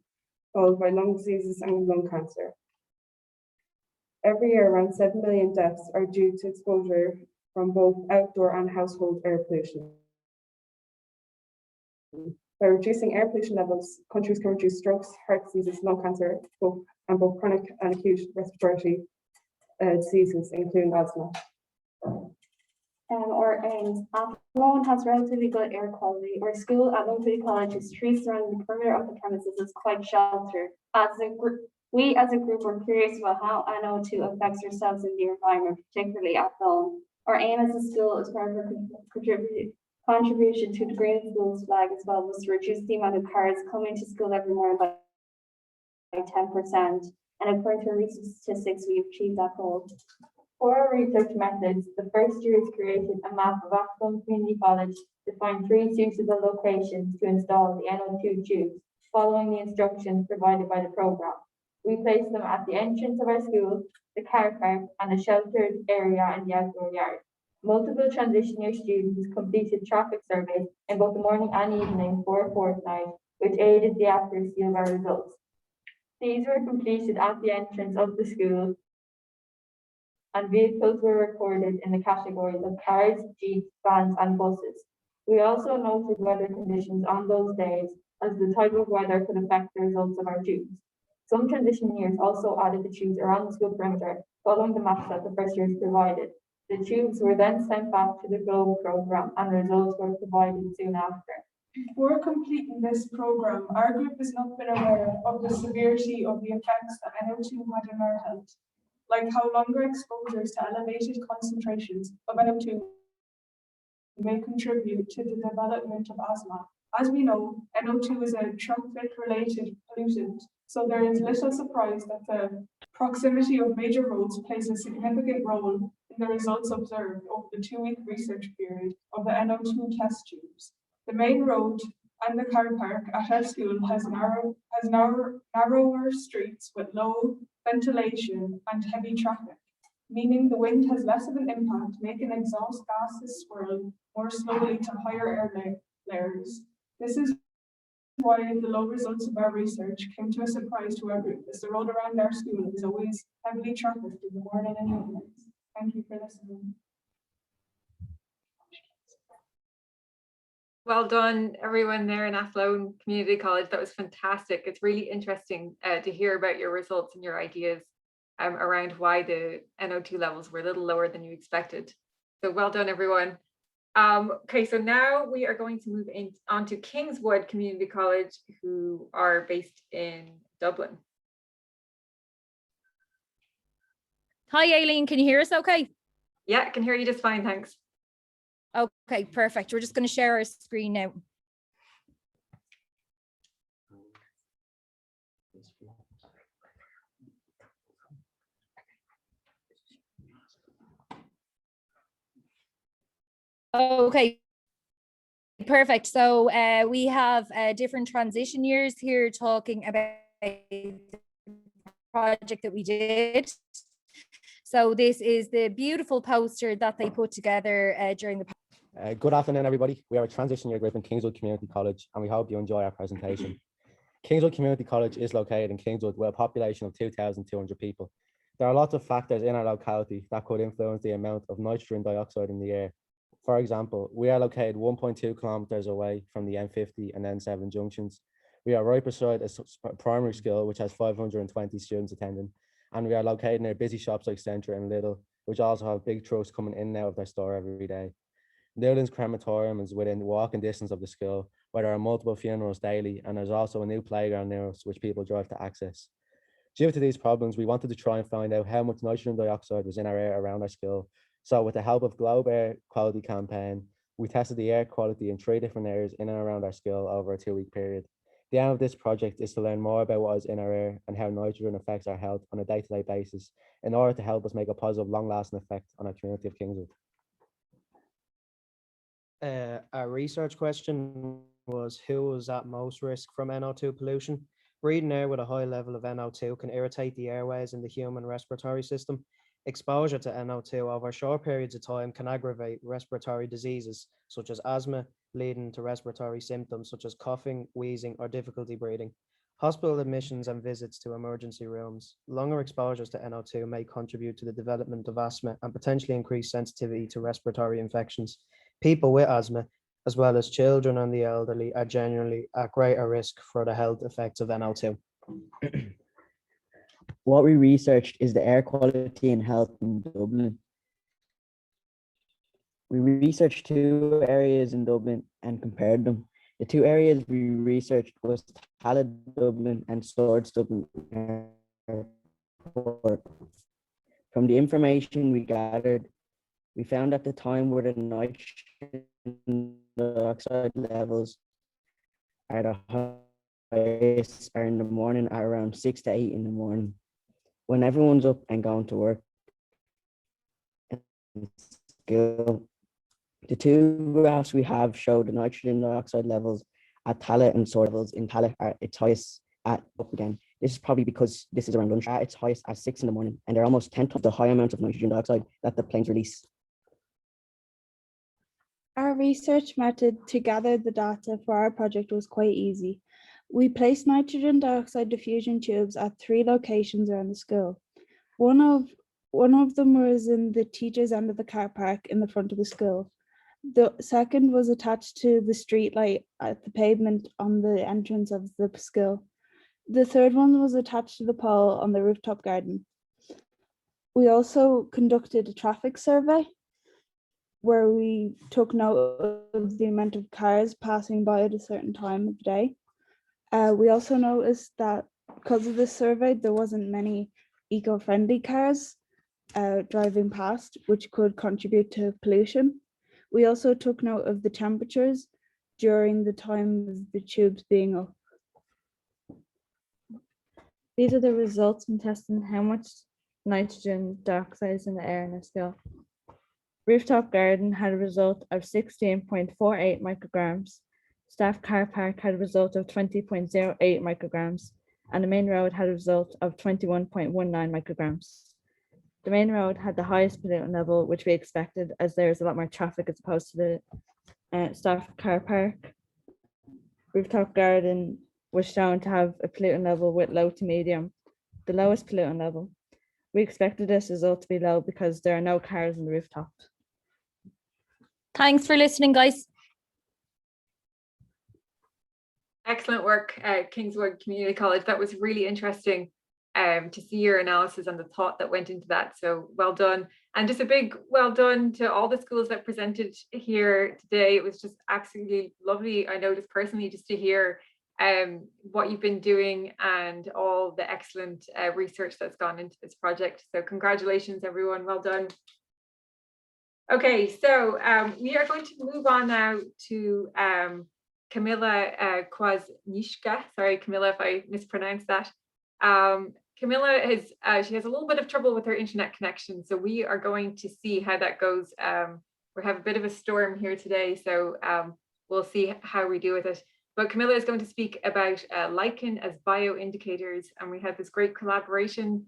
followed by lung diseases and lung cancer. Every year, around 7 million deaths are due to exposure from both outdoor and household air pollution. By reducing air pollution levels, countries can reduce strokes, heart diseases, lung cancer, and both chronic and acute respiratory diseases, including asthma. Our aims. Athlone has relatively good air quality. Our school, Athlone Community College, is trees surrounding the perimeter of the premises is quite sheltered. We as a group are curious about how NO2 affects ourselves in the environment, particularly Athlone. Our aim as a school is part of our contribution to the Green Schools flag as well was to reduce the amount of cars coming to school every morning by 10%. And according to our recent statistics, we've achieved that goal. For our research methods, the first year has created a map of Athlone Community College to find 3 suitable locations to install the NO2 tubes, following the instructions provided by the programme. We placed them at the entrance of our school, the car park, and a sheltered area in the outdoor yard. Multiple transition year students completed traffic surveys in both the morning and evening for a fortnight, which aided the accuracy of our results. These were completed at the entrance of the school, and vehicles were recorded in the categories of cars, jeeps, vans, and buses. We also noted weather conditions on those days, as the type of weather could affect the results of our tubes. Some transition years also added the tubes around the school perimeter, following the maps that the first years provided. The tubes were then sent back to the GLOBE programme, and results were provided soon after. Before completing this program, our group has not been aware of the severity of the effects that NO2 had on our health, like how longer exposures to elevated concentrations of NO2 may contribute to the development of asthma. As we know, NO2 is a traffic-related pollutant, so there is little surprise that the proximity of major roads plays a significant role in the results observed over the 2-week research period of the NO2 test tubes. The main road and the car park at our school has narrower streets with low ventilation and heavy traffic, meaning the wind has less of an impact, making exhaust gases swirl more slowly to higher air layers. This is why the low results of our research came to a surprise to our group, as the road around our school is always heavily trafficked in the morning and evenings. Thank you for listening. Well done, everyone there in Athlone Community College. That was fantastic. It's really interesting to hear about your results and your ideas around why the NO2 levels were a little lower than you expected. So well done, everyone. Okay, so now we are going to move on to Kingswood Community College, who are based in Dublin. Hi, Aileen, can you hear us okay? Yeah, I can hear you just fine, thanks. Okay, perfect. We're just going to share our screen now. Okay, perfect. So we have different transition years here talking about the project that we did. So this is the beautiful poster that they put together during the Good afternoon, everybody. We are a transition year group in Kingswood Community College, and we hope you enjoy our presentation. Kingswood Community College is located in Kingswood with a population of 2,200 people. There are lots of factors in our locality that could influence the amount of nitrogen dioxide in the air. For example, we are located 1.2 kilometers away from the M50 and N7 junctions. We are right beside a primary school which has 520 students attending, and we are located near busy shops like Centre and Lidl, which also have big trucks coming in and out of their store every day. Newlands Crematorium is within walking distance of the school, where there are multiple funerals daily, and there's also a new playground near us which people drive to access. Due to these problems, we wanted to try and find out how much nitrogen dioxide was in our air around our school. So with the help of Globe Air Quality Campaign, we tested the air quality in 3 different areas in and around our school over a 2-week period. The aim of this project is to learn more about what is in our air and how nitrogen affects our health on a day-to-day basis in order to help us make a positive, long-lasting effect on our community of Kingswood. Our research question was, who was at most risk from NO2 pollution? Breathing air with a high level of NO2 can irritate the airways in the human respiratory system. Exposure to NO2 over short periods of time can aggravate respiratory diseases such as asthma, leading to respiratory symptoms such as coughing, wheezing, or difficulty breathing. Hospital admissions and visits to emergency rooms. Longer exposures to NO2 may contribute to the development of asthma and potentially increase sensitivity to respiratory infections. People with asthma, as well as children and the elderly, are generally at greater risk for the health effects of NO2. What we researched is the air quality and health in Dublin. We researched 2 areas in Dublin and compared them. The 2 areas we researched was Tallaght, Dublin, and Swords, Dublin Airport. From the information we gathered, we found at the time where the nitrogen dioxide levels are the highest are in the morning at around 6 to 8 in the morning, when everyone's up and going to work and school. The 2 graphs we have show the nitrogen dioxide levels at Tallaght and Swords levels. In Tallaght are its highest at up again This is probably because this is around lunch. At its highest at 6 in the morning, and they're almost 10 times the high amount of nitrogen dioxide that the planes release. Our research method to gather the data for our project was quite easy. We placed nitrogen dioxide diffusion tubes at 3 locations around the school. One of them was in the teacher's end of the car park in the front of the school. The second was attached to the street light at the pavement on the entrance of the school. The third one was attached to the pole on the rooftop garden. We also conducted a traffic survey where we took note of the amount of cars passing by at a certain time of the day. We also noticed that because of this survey, there wasn't many eco-friendly cars driving past, which could contribute to pollution. We also took note of the temperatures during the time of the tubes being up. These are the results from testing how much nitrogen dioxide is in the air in our school. Rooftop garden had a result of 16.48 micrograms. Staff car park had a result of 20.08 micrograms, and the main road had a result of 21.19 micrograms. The main road had the highest pollutant level, which we expected, as there's a lot more traffic as opposed to the staff car park. Rooftop garden was shown to have a pollutant level with low to medium, the lowest pollutant level. We expected this result to be low because there are no cars on the rooftop. Thanks for listening, guys. Excellent work, Kingswood Community College. That was really interesting to see your analysis and the thought that went into that. So well done. And just a big well done to all the schools that presented here today. It was just absolutely lovely. I know just personally just to hear what you've been doing and all the excellent research that's gone into this project. So congratulations, everyone. Well done. Okay, so we are going to move on now to Kamila Kwasniewska. Sorry, Kamila, if I mispronounced that. Kamila she has a little bit of trouble with her internet connection, so we are going to see how that goes. We have a bit of a storm here today, so we'll see how we do with it. But Kamila is going to speak about lichen as bioindicators, and we had this great collaboration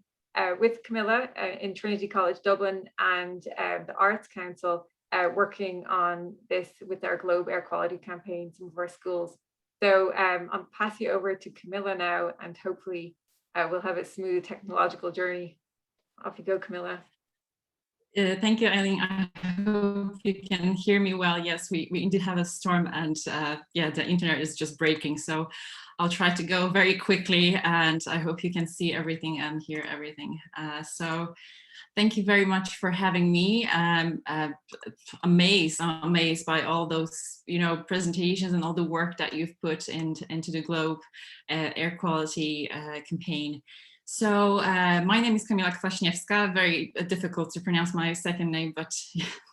with Kamila in Trinity College Dublin and the Arts Council working on this with our Globe Air Quality campaign, some of our schools. So I'll pass you over to Kamila now, and hopefully we'll have a smooth technological journey. Off you go, Kamila. Thank you, Eileen. I hope you can hear me well. Yes, we indeed have a storm, and yeah, the internet is just breaking. So I'll try to go very quickly, and I hope you can see everything and hear everything. So thank you very much for having me. I'm amazed by all those, presentations and all the work that you've put into the Globe Air Quality campaign. So my name is Kamila Kwasniewska, very difficult to pronounce my second name, but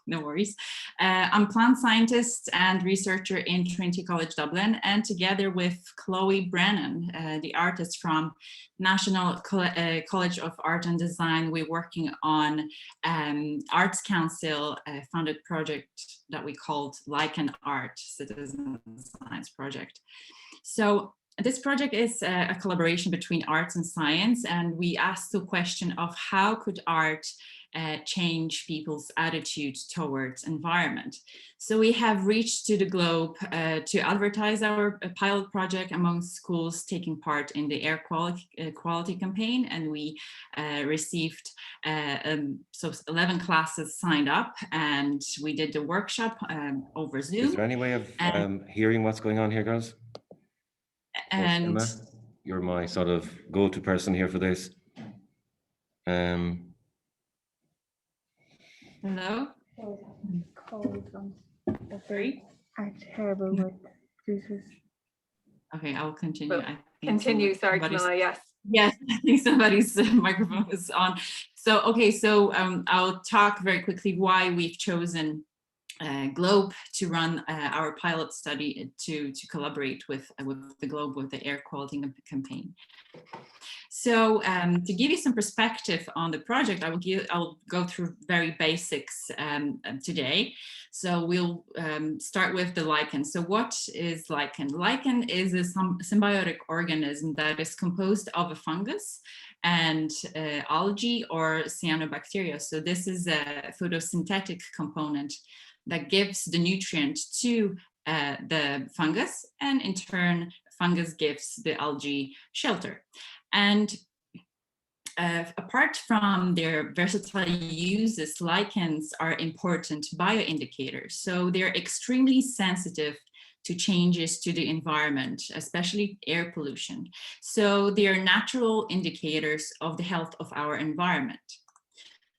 no worries. I'm a plant scientist and researcher in Trinity College Dublin, and together with Chloe Brennan, the artist from National College of Art and Design, we're working on Arts Council funded project that we called Lichen Art Citizen Science Project. So this project is a collaboration between arts and science, and we asked the question of how could art change people's attitude towards environment. So we have reached to the Globe to advertise our pilot project among schools taking part in the air quality campaign, and we received so 11 classes signed up, and we did the workshop over Zoom. Is there any way of hearing what's going on here, girls? And Emma, you're my sort of go-to person here for this. Hello? Sorry? I'm terrible with Jesus. Okay, I'll continue. I think Continue, sorry, Kamila, yes. Yes, I think somebody's microphone is on. So, okay, so I'll talk very quickly why we've chosen GLOBE to run our pilot study to collaborate with the GLOBE, with the air quality campaign. So to give you some perspective on the project, I'll go through very basics today. So we'll start with the lichen. So what is lichen? Lichen is a symbiotic organism that is composed of a fungus and algae or cyanobacteria. So this is a photosynthetic component that gives the nutrient to the fungus, and in turn, fungus gives the algae shelter. And apart from their versatile uses, lichens are important bioindicators. So they're extremely sensitive to changes to the environment, especially air pollution. So they are natural indicators of the health of our environment.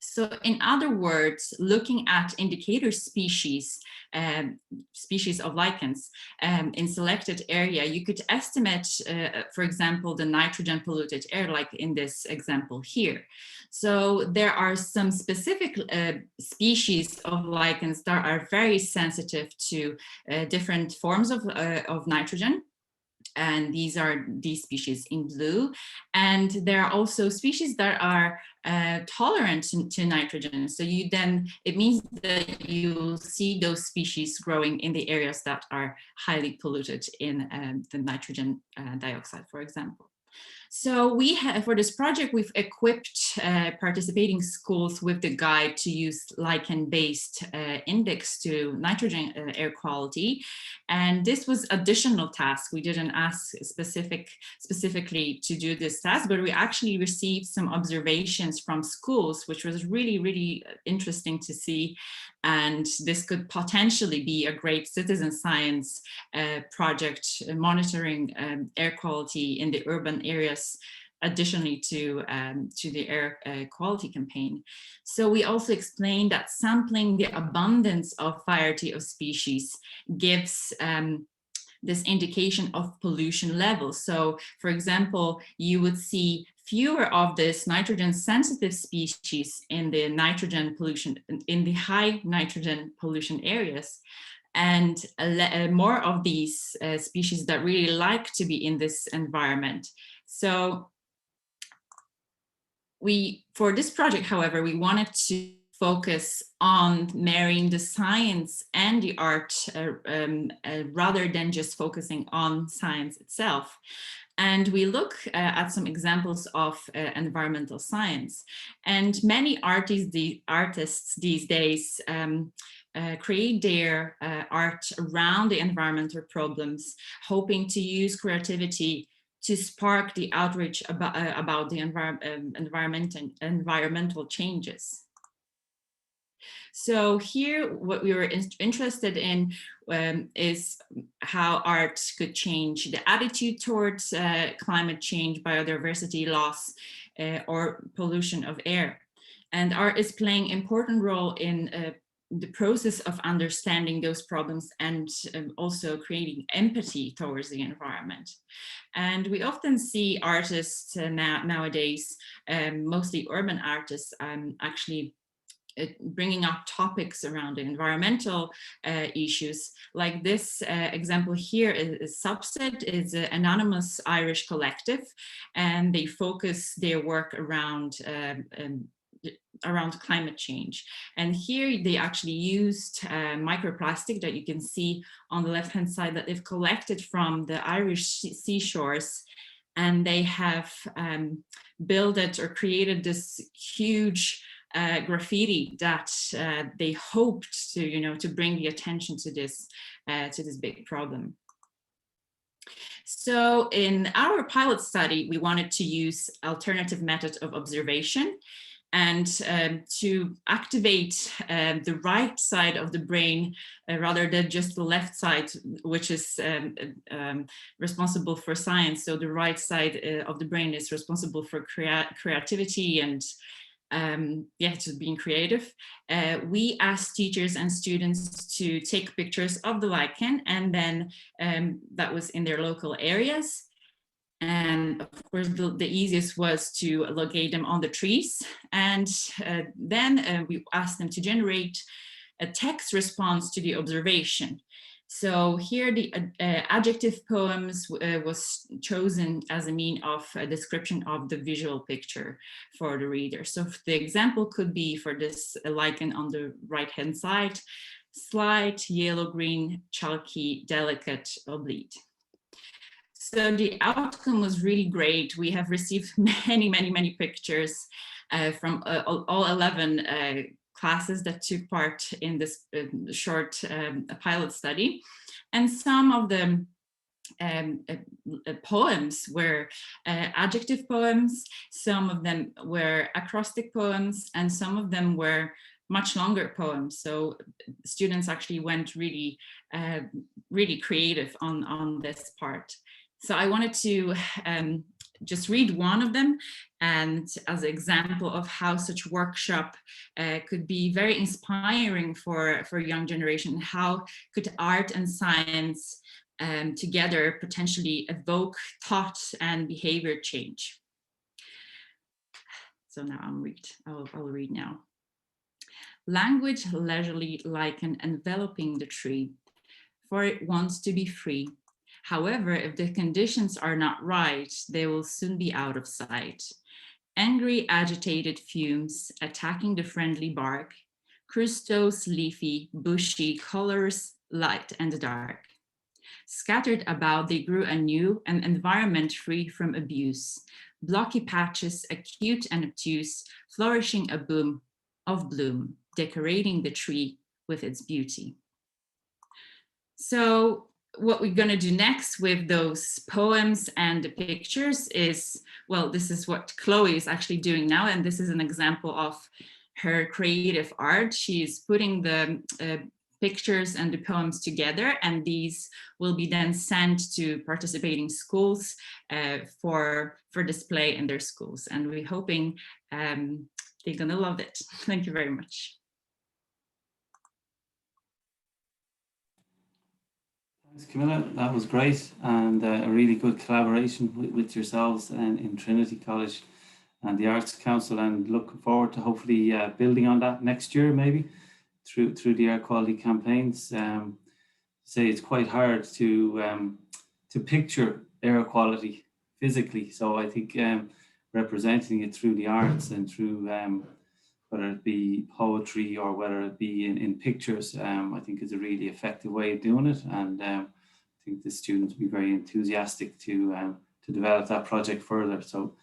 So in other words, looking at indicator species, species of lichens in selected area, you could estimate, for example, the nitrogen polluted air, like in this example here. So there are some specific species of lichens that are very sensitive to different forms of nitrogen. And these are these species in blue. And there are also species that are tolerant to nitrogen. So it means that you'll see those species growing in the areas that are highly polluted in the nitrogen dioxide, for example. So we have, for this project, we've equipped participating schools with the guide to use lichen-based index to nitrogen air quality. And this was additional task. We didn't ask specifically to do this task, but we actually received some observations from schools, which was really, really interesting to see. And this could potentially be a great citizen science project monitoring air quality in the urban areas, additionally to the air quality campaign. So we also explained that sampling the abundance of variety of species gives this indication of pollution levels. So for example, you would see fewer of this nitrogen sensitive species in the nitrogen pollution, in the high nitrogen pollution areas, and more of these species that really like to be in this environment. So for this project, however, we wanted to focus on marrying the science and the art rather than just focusing on science itself. And we look at some examples of environmental science. And many artists these days create their art around the environmental problems, hoping to use creativity to spark the outreach about the environmental changes. So here, what we were interested in is how art could change the attitude towards climate change, biodiversity loss, or pollution of air. And art is playing an important role in the process of understanding those problems and also creating empathy towards the environment. And we often see artists nowadays, mostly urban artists, actually bringing up topics around the environmental issues. Like this example here is Subset, is an anonymous Irish collective, and they focus their work around climate change. And here they actually used microplastic that you can see on the left-hand side that they've collected from the Irish seashores. And they have built or created this huge graffiti that they hoped to bring the attention to this big problem. So in our pilot study, we wanted to use alternative methods of observation and to activate the right side of the brain rather than just the left side, which is responsible for science. So the right side of the brain is responsible for creativity and just being creative. We asked teachers and students to take pictures of the lichen, and then that was in their local areas. And of course, the easiest was to locate them on the trees. And then we asked them to generate a text response to the observation. So here the adjective poems was chosen as a mean of a description of the visual picture for the reader. So the example could be for this lichen on the right-hand side, slight, yellow-green, chalky, delicate, oblique. So the outcome was really great. We have received many pictures from all 11 classes that took part in this short pilot study. And some of the poems were adjective poems, some of them were acrostic poems, and some of them were much longer poems. So students actually went really creative on this part. So I wanted to just read one of them, and as an example of how such workshop could be very inspiring for young generation. How could art and science together potentially evoke thought and behavior change? So now I'll read now. Language leisurely like an enveloping the tree, for it wants to be free. However, if the conditions are not right, they will soon be out of sight. Angry, agitated fumes attacking the friendly bark, crustose, leafy, bushy colors, light and dark. Scattered about, they grew anew, an environment free from abuse. Blocky patches, acute and obtuse, flourishing a boom of bloom, decorating the tree with its beauty. So what we're going to do next with those poems and the pictures is, well, this is what Chloe is actually doing now, and this is an example of her creative art. She's putting the pictures and the poems together, and these will be then sent to participating schools for display in their schools, and we're hoping they're going to love it. Thank you very much. Thanks, Camilla. That was great, and a really good collaboration with yourselves and in Trinity College and the Arts Council, and looking forward to hopefully building on that next year, maybe through the air quality campaigns. Say it's quite hard to picture air quality physically, so I think representing it through the arts and through whether it be poetry or whether it be in pictures, I think is a really effective way of doing it. And I think the students will be very enthusiastic to develop that project further. So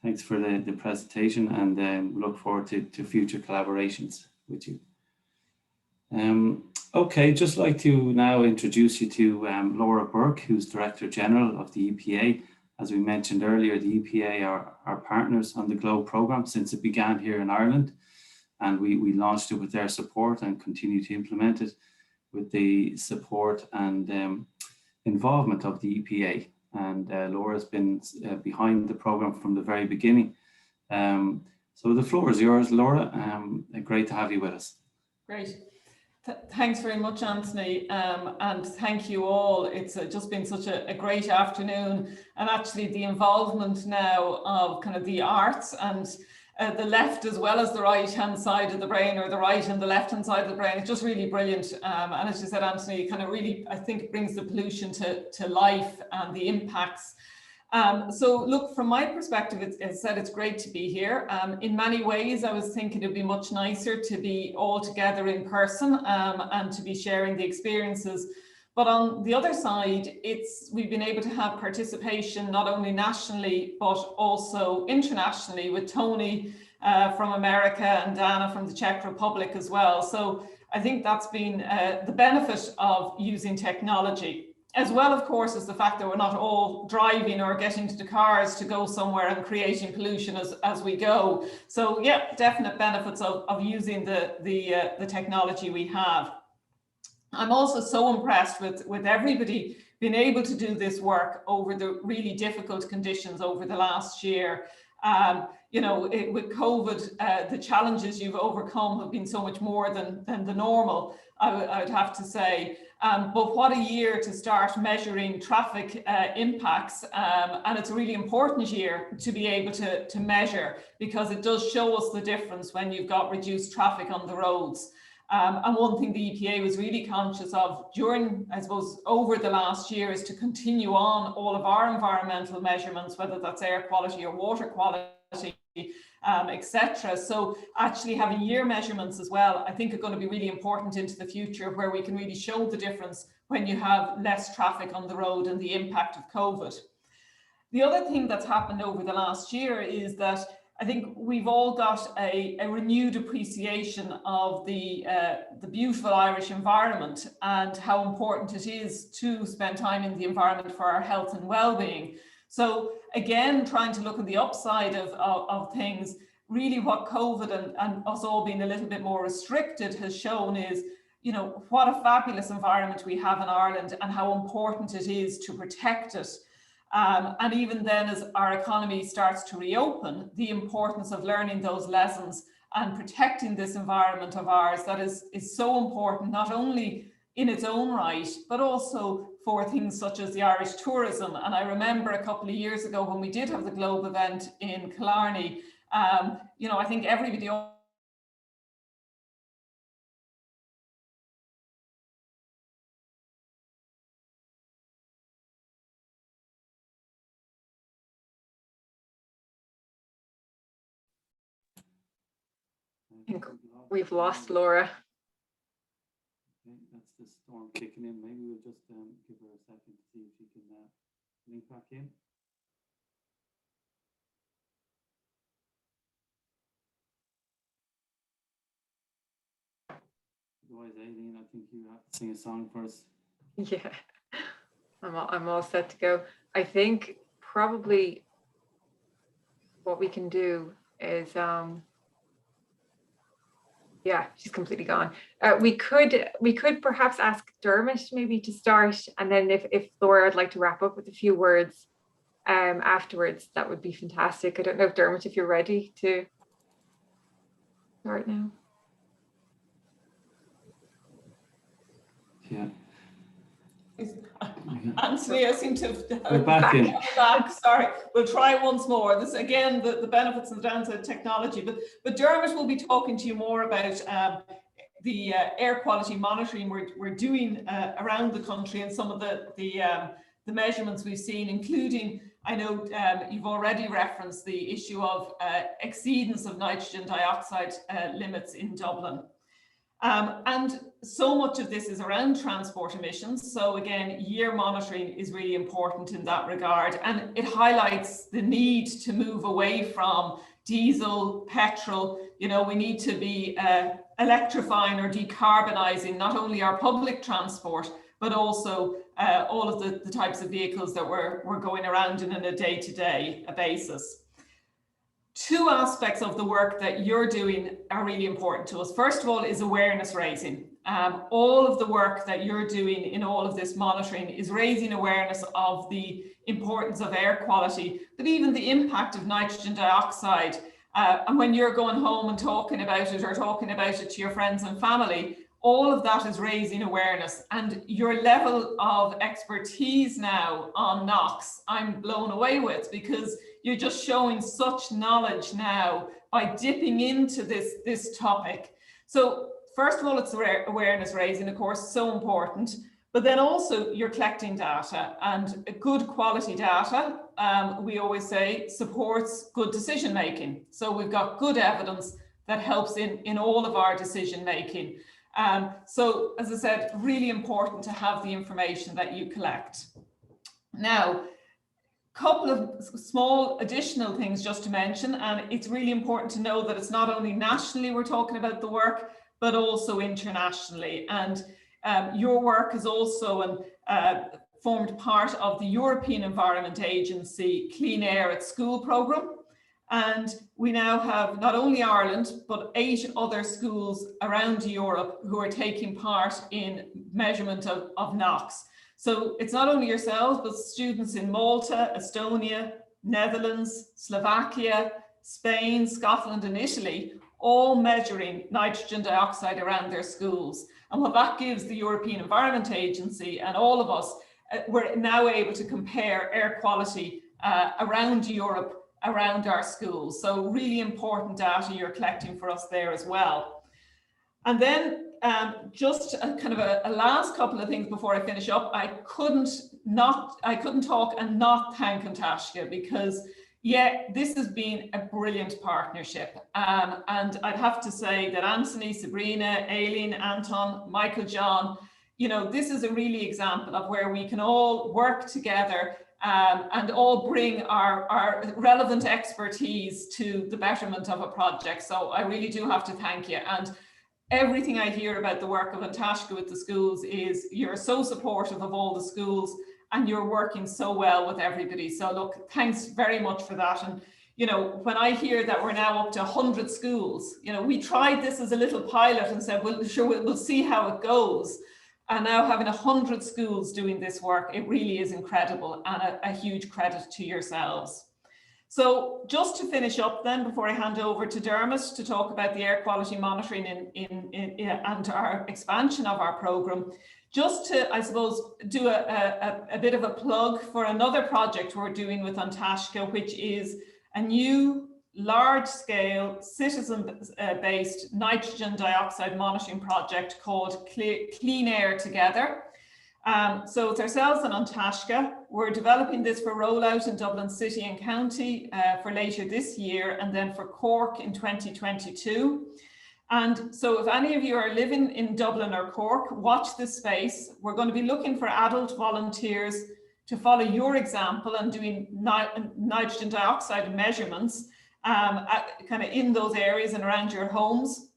thanks for the presentation, and we look forward to future collaborations with you. Okay, just like to now introduce you to Laura Burke, who's Director General of the EPA. As we mentioned earlier, the EPA are our partners on the GLOBE programme since it began here in Ireland. And we launched it with their support and continue to implement it with the support and involvement of the EPA. And Laura's been behind the programme from the very beginning. So the floor is yours, Laura. Great to have you with us. Great. Thanks very much, Anthony, and thank you all. It's just been such a great afternoon, and actually the involvement now of kind of the arts and the left as well as the right hand side of the brain, or the right and the left hand side of the brain. It's just really brilliant. And as you said, Anthony, kind of really, I think it brings the pollution to life and the impacts. So look, from my perspective, as I said, it's great to be here. In many ways, I was thinking it'd be much nicer to be all together in person and to be sharing the experiences. But on the other side, we've been able to have participation not only nationally, but also internationally, with Tony from America and Dana from the Czech Republic as well. So I think that's been the benefit of using technology, as well, of course, as the fact that we're not all driving or getting to the cars to go somewhere and creating pollution as we go. So yeah, definite benefits of using the technology we have. I'm also so impressed with everybody being able to do this work over the really difficult conditions over the last year. You know, with COVID, the challenges you've overcome have been so much more than the normal, I would have to say. But what a year to start measuring traffic impacts. And it's a really important year to be able to measure, because it does show us the difference when you've got reduced traffic on the roads. And one thing the EPA was really conscious of during, I suppose, over the last year is to continue on all of our environmental measurements, whether that's air quality or water quality, etc. So actually having year measurements as well, I think are going to be really important into the future, where we can really show the difference when you have less traffic on the road and the impact of COVID. The other thing that's happened over the last year is that I think we've all got a renewed appreciation of the beautiful Irish environment and how important it is to spend time in the environment for our health and well-being. So again, trying to look at the upside of things, really what COVID and us all being a little bit more restricted has shown is, you know, what a fabulous environment we have in Ireland and how important it is to protect it. And even then, as our economy starts to reopen, the importance of learning those lessons and protecting this environment of ours that is so important, not only in its own right, but also for things such as the Irish tourism. And I remember a couple of years ago when we did have the Globe event in Killarney, you know, I think everybody I think we've lost Laura. Okay, that's the storm kicking in. Maybe we'll just give her a second to see if she can link back in. Otherwise, Aileen, I think you have to sing a song for us. Yeah, I'm all set to go. I think probably what we can do is yeah, she's completely gone. We could perhaps ask Dermot maybe to start, and then if Laura would like to wrap up with a few words afterwards, that would be fantastic. I don't know if Dermot, if you're ready to start now. Yeah. Anthony, I seem to have We're back in. back. Sorry, we'll try once more. This again, the benefits and the downside of technology. But Dermot will be talking to you more about the air quality monitoring we're doing around the country and some of the measurements we've seen, including, I know you've already referenced the issue of exceedance of nitrogen dioxide limits in Dublin. And so much of this is around transport emissions. So again, year monitoring is really important in that regard. And it highlights the need to move away from diesel, petrol. You know, we need to be electrifying or decarbonising not only our public transport, but also all of the types of vehicles that we're going around in on a day-to-day basis. Two aspects of the work that you're doing are really important to us. First of all is awareness raising. All of the work that you're doing in all of this monitoring is raising awareness of the importance of air quality, but even the impact of nitrogen dioxide. And when you're going home and talking about it or talking about it to your friends and family, all of that is raising awareness. And your level of expertise now on NOx, I'm blown away with, because you're just showing such knowledge now by dipping into this topic. So first of all, it's awareness raising, of course, so important, but then also you're collecting data, and good quality data, we always say, supports good decision making. So we've got good evidence that helps in all of our decision making. So as I said, really important to have the information that you collect. Now, couple of small additional things just to mention, and it's really important to know that it's not only nationally we're talking about the work, but also internationally. And your work is also formed part of the European Environment Agency Clean Air at School programme. And we now have not only Ireland, but 8 other schools around Europe who are taking part in measurement of NOx. So it's not only yourselves, but students in Malta, Estonia, Netherlands, Slovakia, Spain, Scotland and Italy, all measuring nitrogen dioxide around their schools. And what that gives the European Environment Agency and all of us, we're now able to compare air quality around Europe, around our schools. So really important data you're collecting for us there as well. And then just a kind of a last couple of things before I finish up. I couldn't talk and not thank Antashka, because yeah, this has been a brilliant partnership. And I'd have to say that Anthony, Sabrina, Aileen, Anton, Michael, John, you know, this is a really example of where we can all work together and all bring our relevant expertise to the betterment of a project. So I really do have to thank you. And everything I hear about the work of Antashka with the schools is you're so supportive of all the schools and you're working so well with everybody. So look, thanks very much for that. And, you know, when I hear that we're now up to 100 schools, you know, we tried this as a little pilot and said, well, sure, we'll see how it goes. And now having 100 schools doing this work, it really is incredible, and a huge credit to yourselves. So just to finish up then, before I hand over to Dermot to talk about the air quality monitoring and our expansion of our programme, just to, I suppose, do a bit of a plug for another project we're doing with Antashka, which is a new large-scale citizen-based nitrogen dioxide monitoring project called Clean Air Together. So it's ourselves and Antashka. We're developing this for rollout in Dublin City and County for later this year, and then for Cork in 2022. And so if any of you are living in Dublin or Cork, watch this space. We're going to be looking for adult volunteers to follow your example and doing nitrogen dioxide measurements kind of in those areas and around your homes.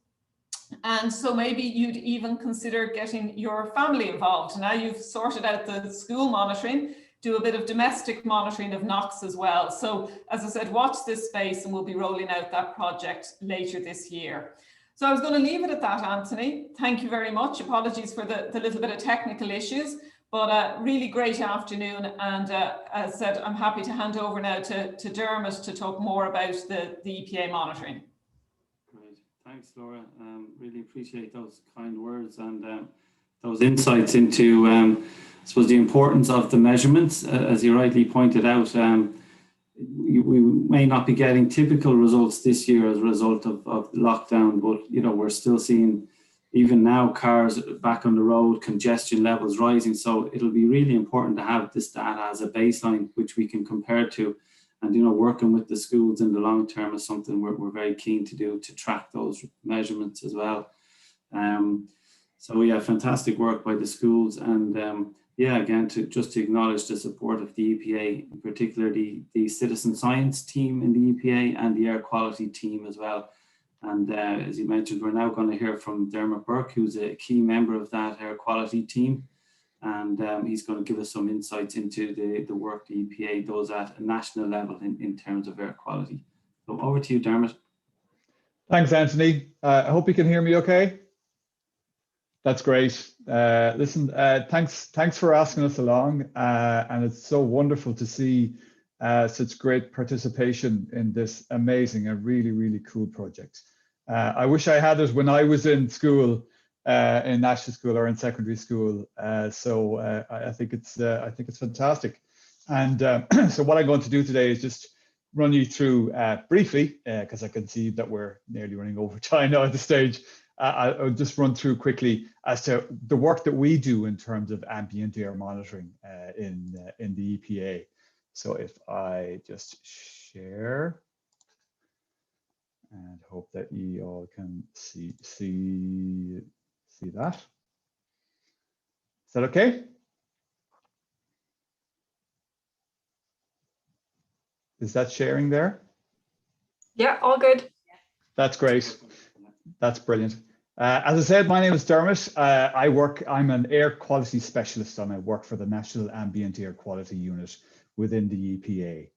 And so maybe you'd even consider getting your family involved. Now you've sorted out the school monitoring, do a bit of domestic monitoring of NOx as well. So as I said, watch this space and we'll be rolling out that project later this year. So I was going to leave it at that, Anthony. Thank you very much. Apologies for the little bit of technical issues, but a really great afternoon. And as I said, I'm happy to hand over now to Dermot to talk more about the EPA monitoring. Great. Thanks, Laura. Really appreciate those kind words and those insights into, I suppose, the importance of the measurements. As you rightly pointed out, we may not be getting typical results this year as a result of lockdown, but you know, we're still seeing even now cars back on the road, congestion levels rising. So it'll be really important to have this data as a baseline which we can compare to, and you know, working with the schools in the long term is something we're very keen to do, to track those measurements as well. So yeah, fantastic work by the schools, and yeah, again, just to acknowledge the support of the EPA, in particular the citizen science team in the EPA and the air quality team as well. And as you mentioned, we're now going to hear from Dermot Burke, who's a key member of that air quality team. And he's going to give us some insights into the work the EPA does at a national level in terms of air quality. So over to you, Dermot. Thanks, Anthony. I hope you can hear me okay. That's great. Listen, thanks for asking us along. And it's so wonderful to see such great participation in this amazing and really, really cool project. I wish I had it when I was in school, in national school or in secondary school. So I think it's fantastic. And so what I'm going to do today is just run you through briefly, because I can see that we're nearly running over time now at this stage. I'll just run through quickly as to the work that we do in terms of ambient air monitoring in the EPA. So if I just share and hope that you all can see that. Is that okay? Is that sharing there? Yeah, all good. That's great. That's brilliant. As I said, my name is Dermot. I'm an air quality specialist and I work for the National Ambient Air Quality Unit within the EPA.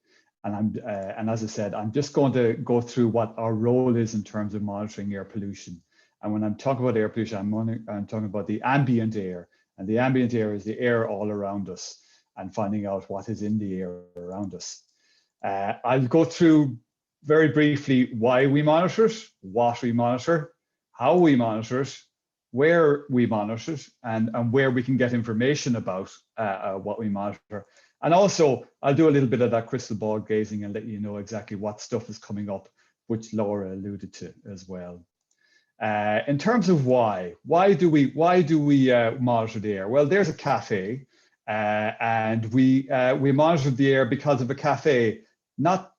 And as I said, I'm just going to go through what our role is in terms of monitoring air pollution. And when I'm talking about air pollution, I'm talking about the ambient air. And the ambient air is the air all around us and finding out what is in the air around us. I'll go through very briefly why we monitor it, what we monitor, how we monitor it, where we monitor it, and where we can get information about what we monitor. And also, I'll do a little bit of that crystal ball gazing and let you know exactly what stuff is coming up, which Laura alluded to as well. In terms of why do we monitor the air? Well, there's a cafe, and we monitor the air because of a cafe, not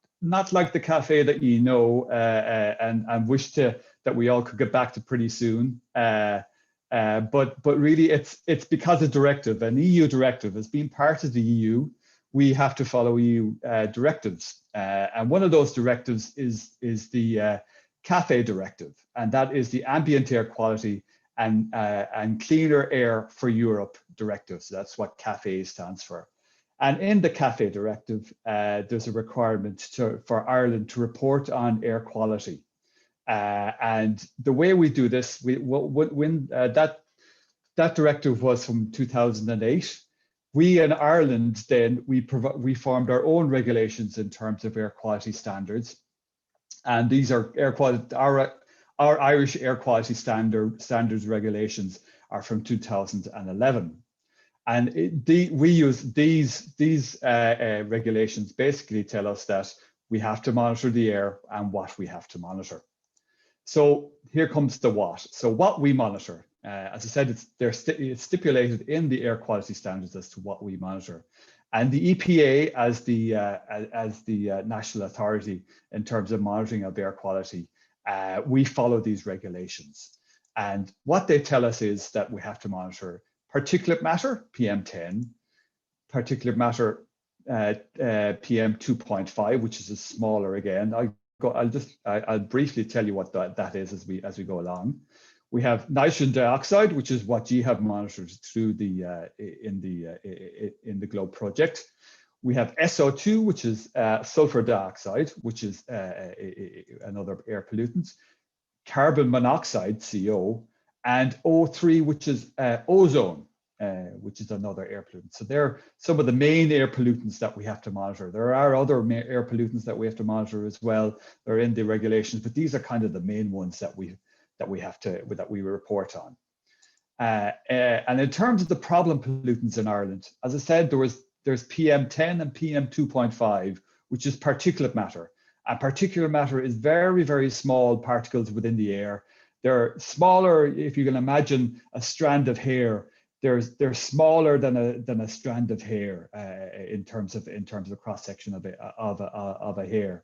like the cafe that you know and wish that we all could get back to pretty soon. But really, it's because of directive, an EU directive. As being part of the EU, we have to follow EU directives, and one of those directives is the CAFE directive, and that is the Ambient Air Quality and Cleaner Air for Europe directive. So that's what CAFE stands for. And in the CAFE directive, there's a requirement for Ireland to report on air quality. And the way we do this, when that directive was from 2008, we in Ireland then we formed our own regulations in terms of air quality standards, and these are air quality. Our Irish air quality standards regulations are from 2011, and we use these regulations basically tell us that we have to monitor the air and what we have to monitor. So here comes the what. So what we monitor, as I said, it's stipulated in the air quality standards as to what we monitor. And the EPA, as the national authority in terms of monitoring of air quality, we follow these regulations. And what they tell us is that we have to monitor particulate matter, PM10, particulate matter, PM 2.5, which is a smaller again. I'll briefly tell you what that is as we go along. We have nitrogen dioxide, which is what you have monitored through in the GLOBE project. We have SO2, which is sulfur dioxide, which is another air pollutant. Carbon monoxide, CO, and O3, which is ozone, which is another air pollutant. So they're some of the main air pollutants that we have to monitor. There are other air pollutants that we have to monitor as well. They're in the regulations, but these are kind of the main ones that we report on. And in terms of the problem pollutants in Ireland, as I said, there's PM10 and PM 2.5, which is particulate matter. And particulate matter is very, very small particles within the air. They're smaller, if you can imagine a strand of hair. They're smaller than a strand of hair in terms of cross section of a hair,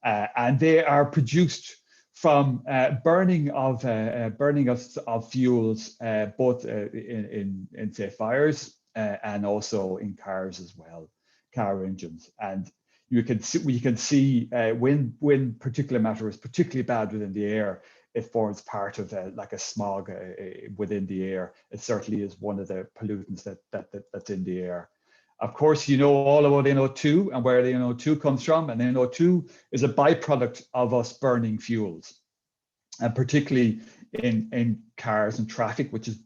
and they are produced from burning of fuels, both in say fires and also in cars as well, car engines. And we can see when particulate matter is particularly bad within the air, it forms part of like a smog within the air. It certainly is one of the pollutants that's in the air. Of course, you know all about NO2 and where the NO2 comes from, and NO2 is a byproduct of us burning fuels, and particularly in cars and traffic, which is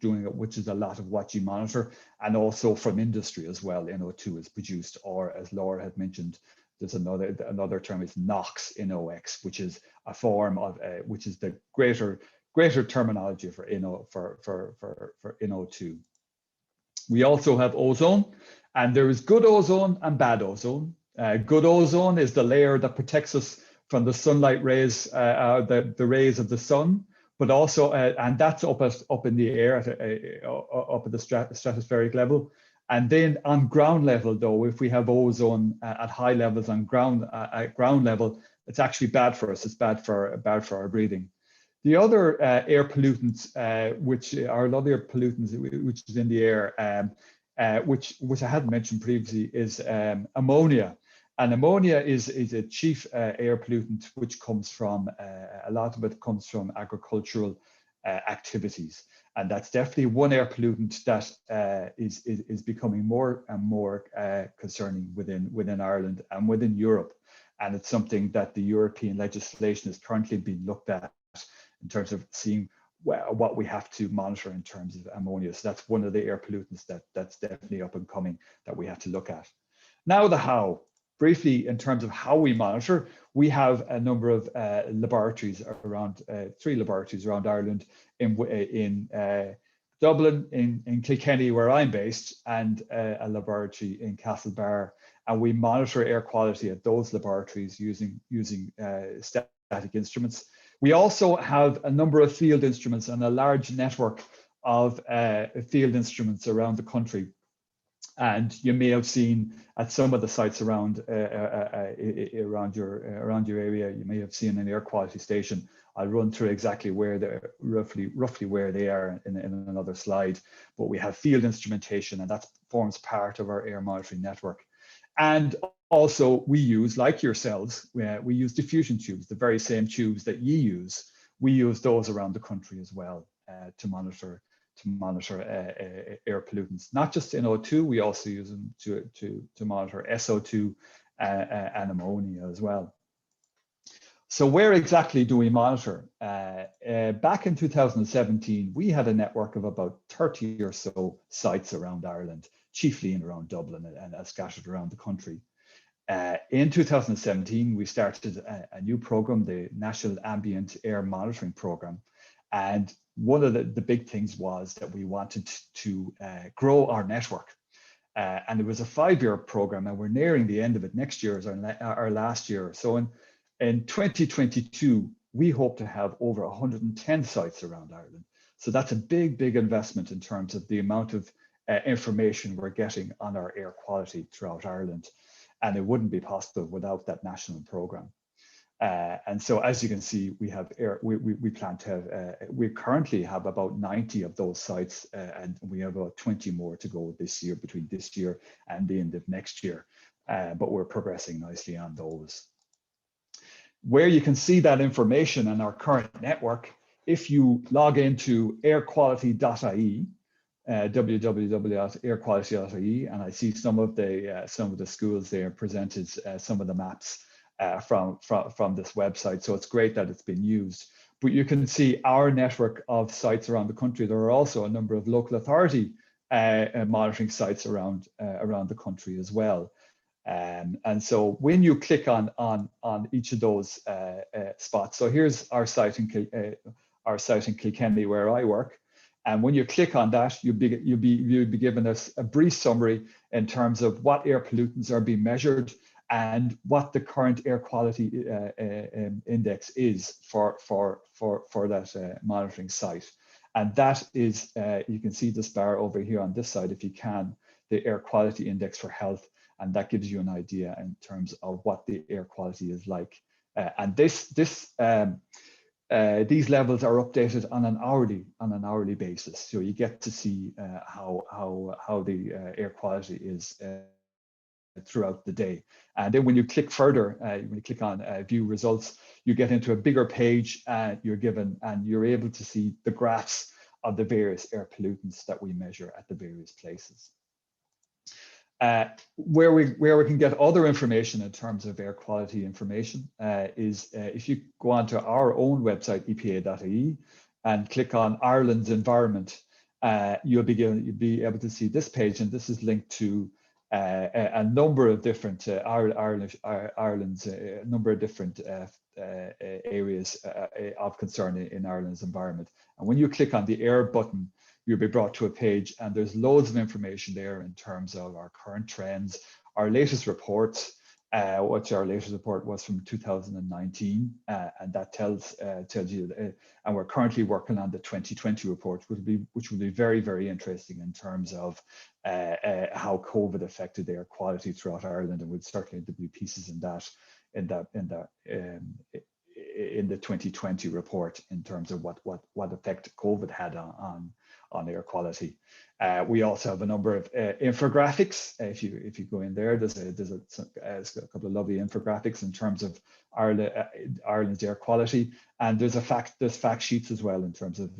a lot of what you monitor, and also from industry as well. NO2 is produced, or as Laura had mentioned, there's another term is NOx, NOx, which is a form of which is the greater terminology for NO2. We also have ozone, and there is good ozone and bad ozone. Good ozone is the layer that protects us from the sunlight rays, the rays of the sun, but also and that's up in the air up at the stratospheric level. And then on ground level, though, if we have ozone at high levels on ground level, it's actually bad for us. It's bad for our breathing. The other air pollutants, which are another air pollutants which is in the air, which I hadn't mentioned previously, is ammonia. And ammonia is a chief air pollutant, which comes from a lot of it comes from agricultural activities. And that's definitely one air pollutant that is becoming more and more concerning within Ireland and within Europe. And it's something that the European legislation is currently being looked at in terms of seeing what we have to monitor in terms of ammonia. So that's one of the air pollutants that's definitely up and coming that we have to look at. Now the how. Briefly, in terms of how we monitor, we have a number of laboratories around, 3 laboratories around Ireland, in Dublin, in Kilkenny, where I'm based, and a laboratory in Castlebar. And we monitor air quality at those laboratories using static instruments. We also have a number of field instruments and a large network of field instruments around the country. And you may have seen at some of the sites around around your area, you may have seen an air quality station. I'll run through exactly where they're roughly where they are in another slide. But we have field instrumentation, and that forms part of our air monitoring network. And also we use, like yourselves, we use diffusion tubes, the very same tubes that you use. We use those around the country as well to monitor air pollutants. Not just NO2, we also use them to monitor SO2 and ammonia as well. So where exactly do we monitor? Back in 2017, we had a network of about 30 or so sites around Ireland, chiefly in around Dublin and scattered around the country. In 2017, we started a new program, the National Ambient Air Monitoring Program. And one of the big things was that we wanted to grow our network. And it was a 5-year program, and we're nearing the end of it. Next year is our last year. So in 2022, we hope to have over 110 sites around Ireland. So that's a big investment in terms of the amount of information we're getting on our air quality throughout Ireland. And it wouldn't be possible without that national program. And so, as you can see, we have we plan to have, we currently have about 90 of those sites, and we have about 20 more to go this year, between this year and the end of next year. But we're progressing nicely on those. Where you can see that information in our current network, if you log into airquality.ie, www.airquality.ie, and I see some of the schools there presented some of the maps from this website. So it's great that it's been used. But you can see our network of sites around the country. There are also a number of local authority monitoring sites around the country as well. And so when you click on each of those spots, so here's our site in Kilkenny where I work. And when you click on that, you'll be given us a brief summary in terms of what air pollutants are being measured and what the current air quality index is for that monitoring site. And that is, you can see this bar over here on this side, if you can, the air quality index for health. And that gives you an idea in terms of what the air quality is like. And these levels are updated on an hourly basis. So you get to see how the air quality is throughout the day. And then when you click further, when you click on view results, you get into a bigger page and you're able to see the graphs of the various air pollutants that we measure at the various places. Where we can get other information in terms of air quality information is if you go onto our own website, epa.ie, and click on Ireland's environment, you'll be able to see this page, and this is linked to a number of different Ireland's number of different areas of concern in Ireland's environment. And when you click on the air button, you'll be brought to a page, and there's loads of information there in terms of our current trends, our latest reports, which our latest report was from 2019, and that tells you, and we're currently working on the 2020 report, which will be very, very interesting in terms of how COVID affected air quality throughout Ireland, and we'd certainly be pieces in the 2020 report in terms of what effect COVID had on air quality. We also have a number of infographics. If you go in there, there's a couple of lovely infographics in terms of Ireland's air quality, and there's fact sheets as well in terms of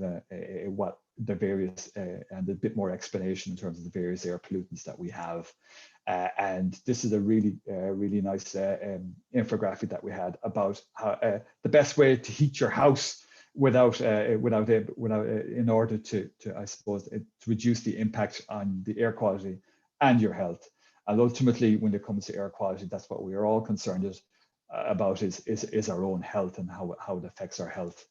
what the various and a bit more explanation in terms of the various air pollutants that we have. And this is a really nice infographic that we had about how the best way to heat your house in order to I suppose to reduce the impact on the air quality and your health. And ultimately, when it comes to air quality, that's what we are all concerned about is our own health and how it affects our health.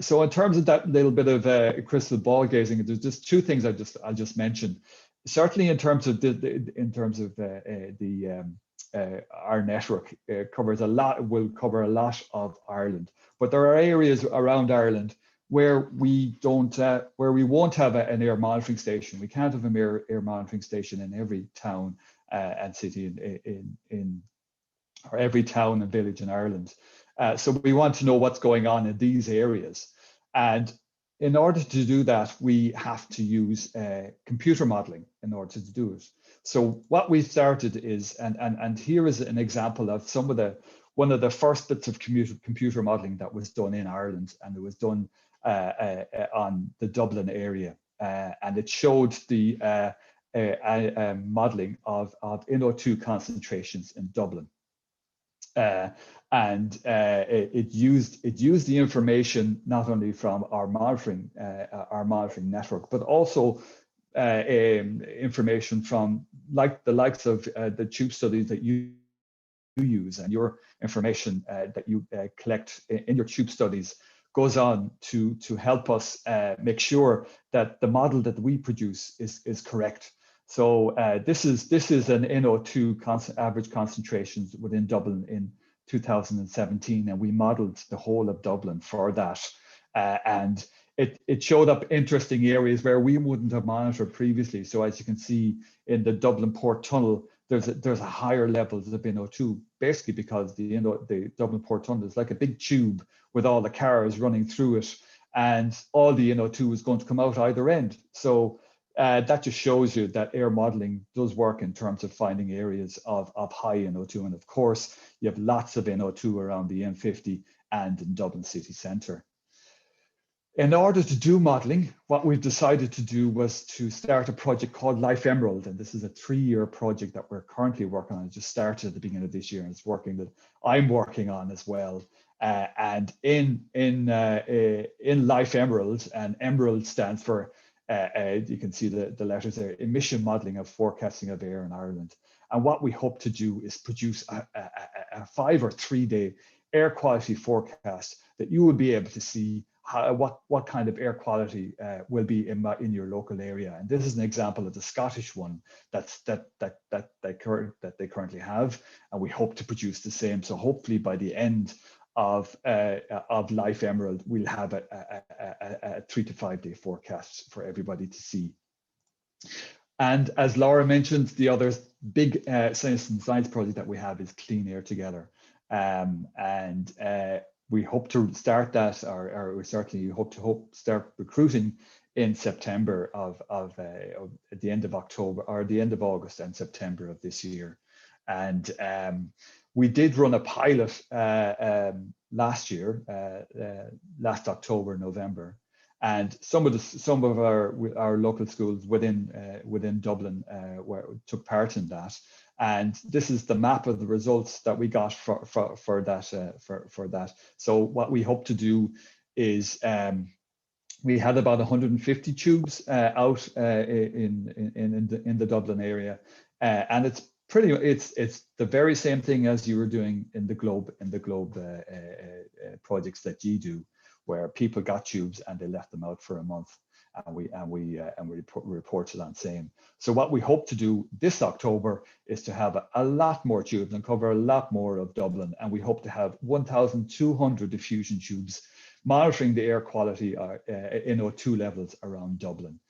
So in terms of that little bit of crystal ball gazing, there's just two things I'll just mention. Certainly in terms of the our network covers a lot, will cover a lot of Ireland. But there are areas around Ireland where we don't, where we won't have an air monitoring station. We can't have an air monitoring station in every town and city or every town and village in Ireland. So we want to know what's going on in these areas. And in order to do that, we have to use computer modeling in order to do it. So what we started is, and here is an example of one of the first bits of computer modeling that was done in Ireland, and it was done on the Dublin area. And it showed the modeling of NO2 concentrations in Dublin. It used the information not only from our monitoring network, but also information from the likes of the tube studies that you use, and your information that you collect in your tube studies goes on to help us make sure that the model that we produce is correct. So this is an NO2 average concentrations within Dublin in 2017, and we modeled the whole of Dublin for that. And it showed up interesting areas where we wouldn't have monitored previously. So as you can see in the Dublin Port Tunnel, there's a higher levels of NO2, basically because the Dublin Port Tunnel is like a big tube with all the cars running through it, and all the NO2 is going to come out either end. So that just shows you that air modeling does work in terms of finding areas of high NO2. And of course, you have lots of NO2 around the M50 and in Dublin city centre. In order to do modeling, what we've decided to do was to start a project called Life Emerald. And this is a 3-year project that we're currently working on. It just started at the beginning of this year, and it's working that I'm working on as well. And in Life Emerald, and Emerald stands for, you can see the letters there, emission modeling of forecasting of air in Ireland. And what we hope to do is produce a 5 or 3 day air quality forecast that you will be able to see what kind of air quality will be in your local area. And this is an example of the Scottish one that they currently have, and we hope to produce the same. So hopefully by the end of Life Emerald, we'll have a 3 to 5 day forecast for everybody to see. And as Laura mentioned, the other big science project that we have is Clean Air Together. We hope to start that, or we certainly hope to start recruiting in September at the end of October, or the end of August and September of this year. And we did run a pilot last year, last October, November, and some of our local schools within Dublin took part in that. And this is the map of the results that we got for that. So what we hope to do is we had about 150 tubes out in the Dublin area, and it's the very same thing as you were doing in the Globe projects that you do, where people got tubes and they left them out for a month, and we reported on same. So what we hope to do this October is to have a lot more tubes and cover a lot more of Dublin, and we hope to have 1,200 diffusion tubes monitoring the air quality NO2 levels around Dublin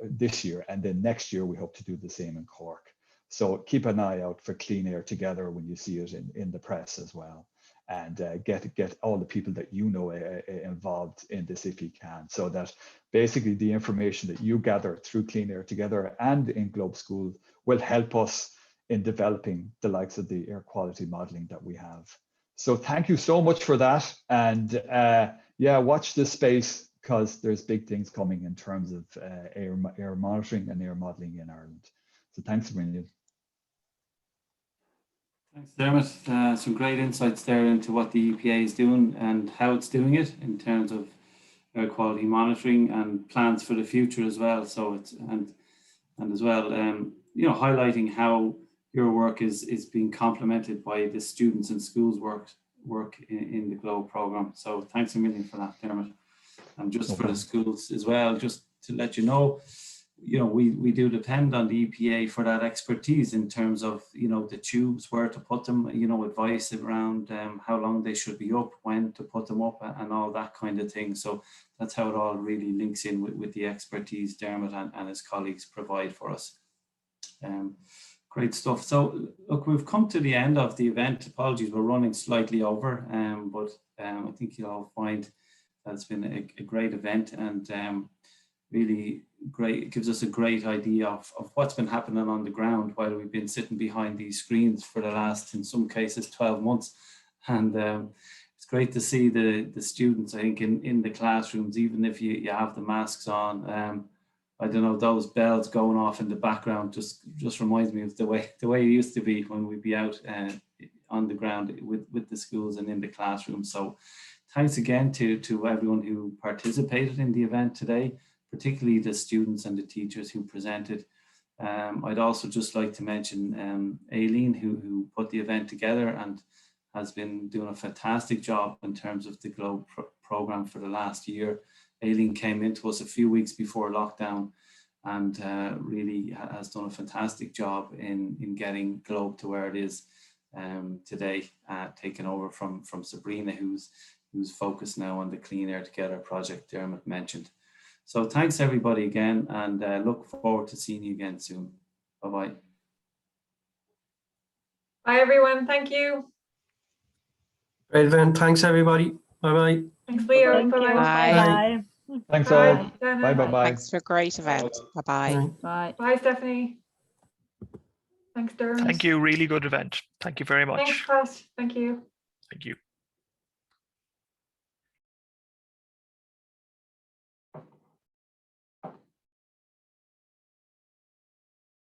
this year, and then next year we hope to do the same in Cork. So keep an eye out for Clean Air Together when you see it in the press as well, and get all the people that you know involved in this if you can, so that basically the information that you gather through Clean Air Together and in Globe School will help us in developing the likes of the air quality modeling that we have. So thank you so much for that, and yeah, watch this space, because there's big things coming in terms of air monitoring and air modeling in Ireland. So thanks a million. Thanks, Dermot. Some great insights there into what the EPA is doing and how it's doing it in terms of air quality monitoring and plans for the future as well. So it's and as well, you know, highlighting how your work is being complemented by the students and schools work in the Globe program. So thanks a million for that, Dermot. And just for the schools as well, just to let you know, you know, we do depend on the EPA for that expertise in terms of, you know, the tubes, where to put them, you know, advice around how long they should be up, when to put them up, and all that kind of thing. So that's how it all really links in with the expertise Dermot and his colleagues provide for us. Great stuff. So look, we've come to the end of the event. Apologies, we're running slightly over, but I think you'll all find that it's been a great event, and really great. It gives us a great idea of what's been happening on the ground while we've been sitting behind these screens for the last, in some cases, 12 months. And it's great to see the students, I think, in the classrooms, even if you have the masks on. I don't know, those bells going off in the background just reminds me of the way it used to be when we'd be out on the ground with the schools and in the classroom. So thanks again to everyone who participated in the event today, particularly the students and the teachers who presented. I'd also just like to mention Aileen, who put the event together and has been doing a fantastic job in terms of the Globe program for the last year. Aileen came into us a few weeks before lockdown and really has done a fantastic job in getting Globe to where it is today, taken over from Sabrina, who's focused now on the Clean Air Together project Dermot mentioned. So thanks everybody again, and look forward to seeing you again soon. Bye-bye. Bye everyone, thank you. Great event, thanks everybody. Bye-bye. Thanks Leo, Thank bye-bye. you. Bye. Thanks Bye, all. Jenna. Bye. Thanks for a great event. Bye-bye. Bye. Bye Stephanie. Thanks Dermot. Thank you. Really good event. Thank you very much. Thanks Pat. Thank you. Thank you.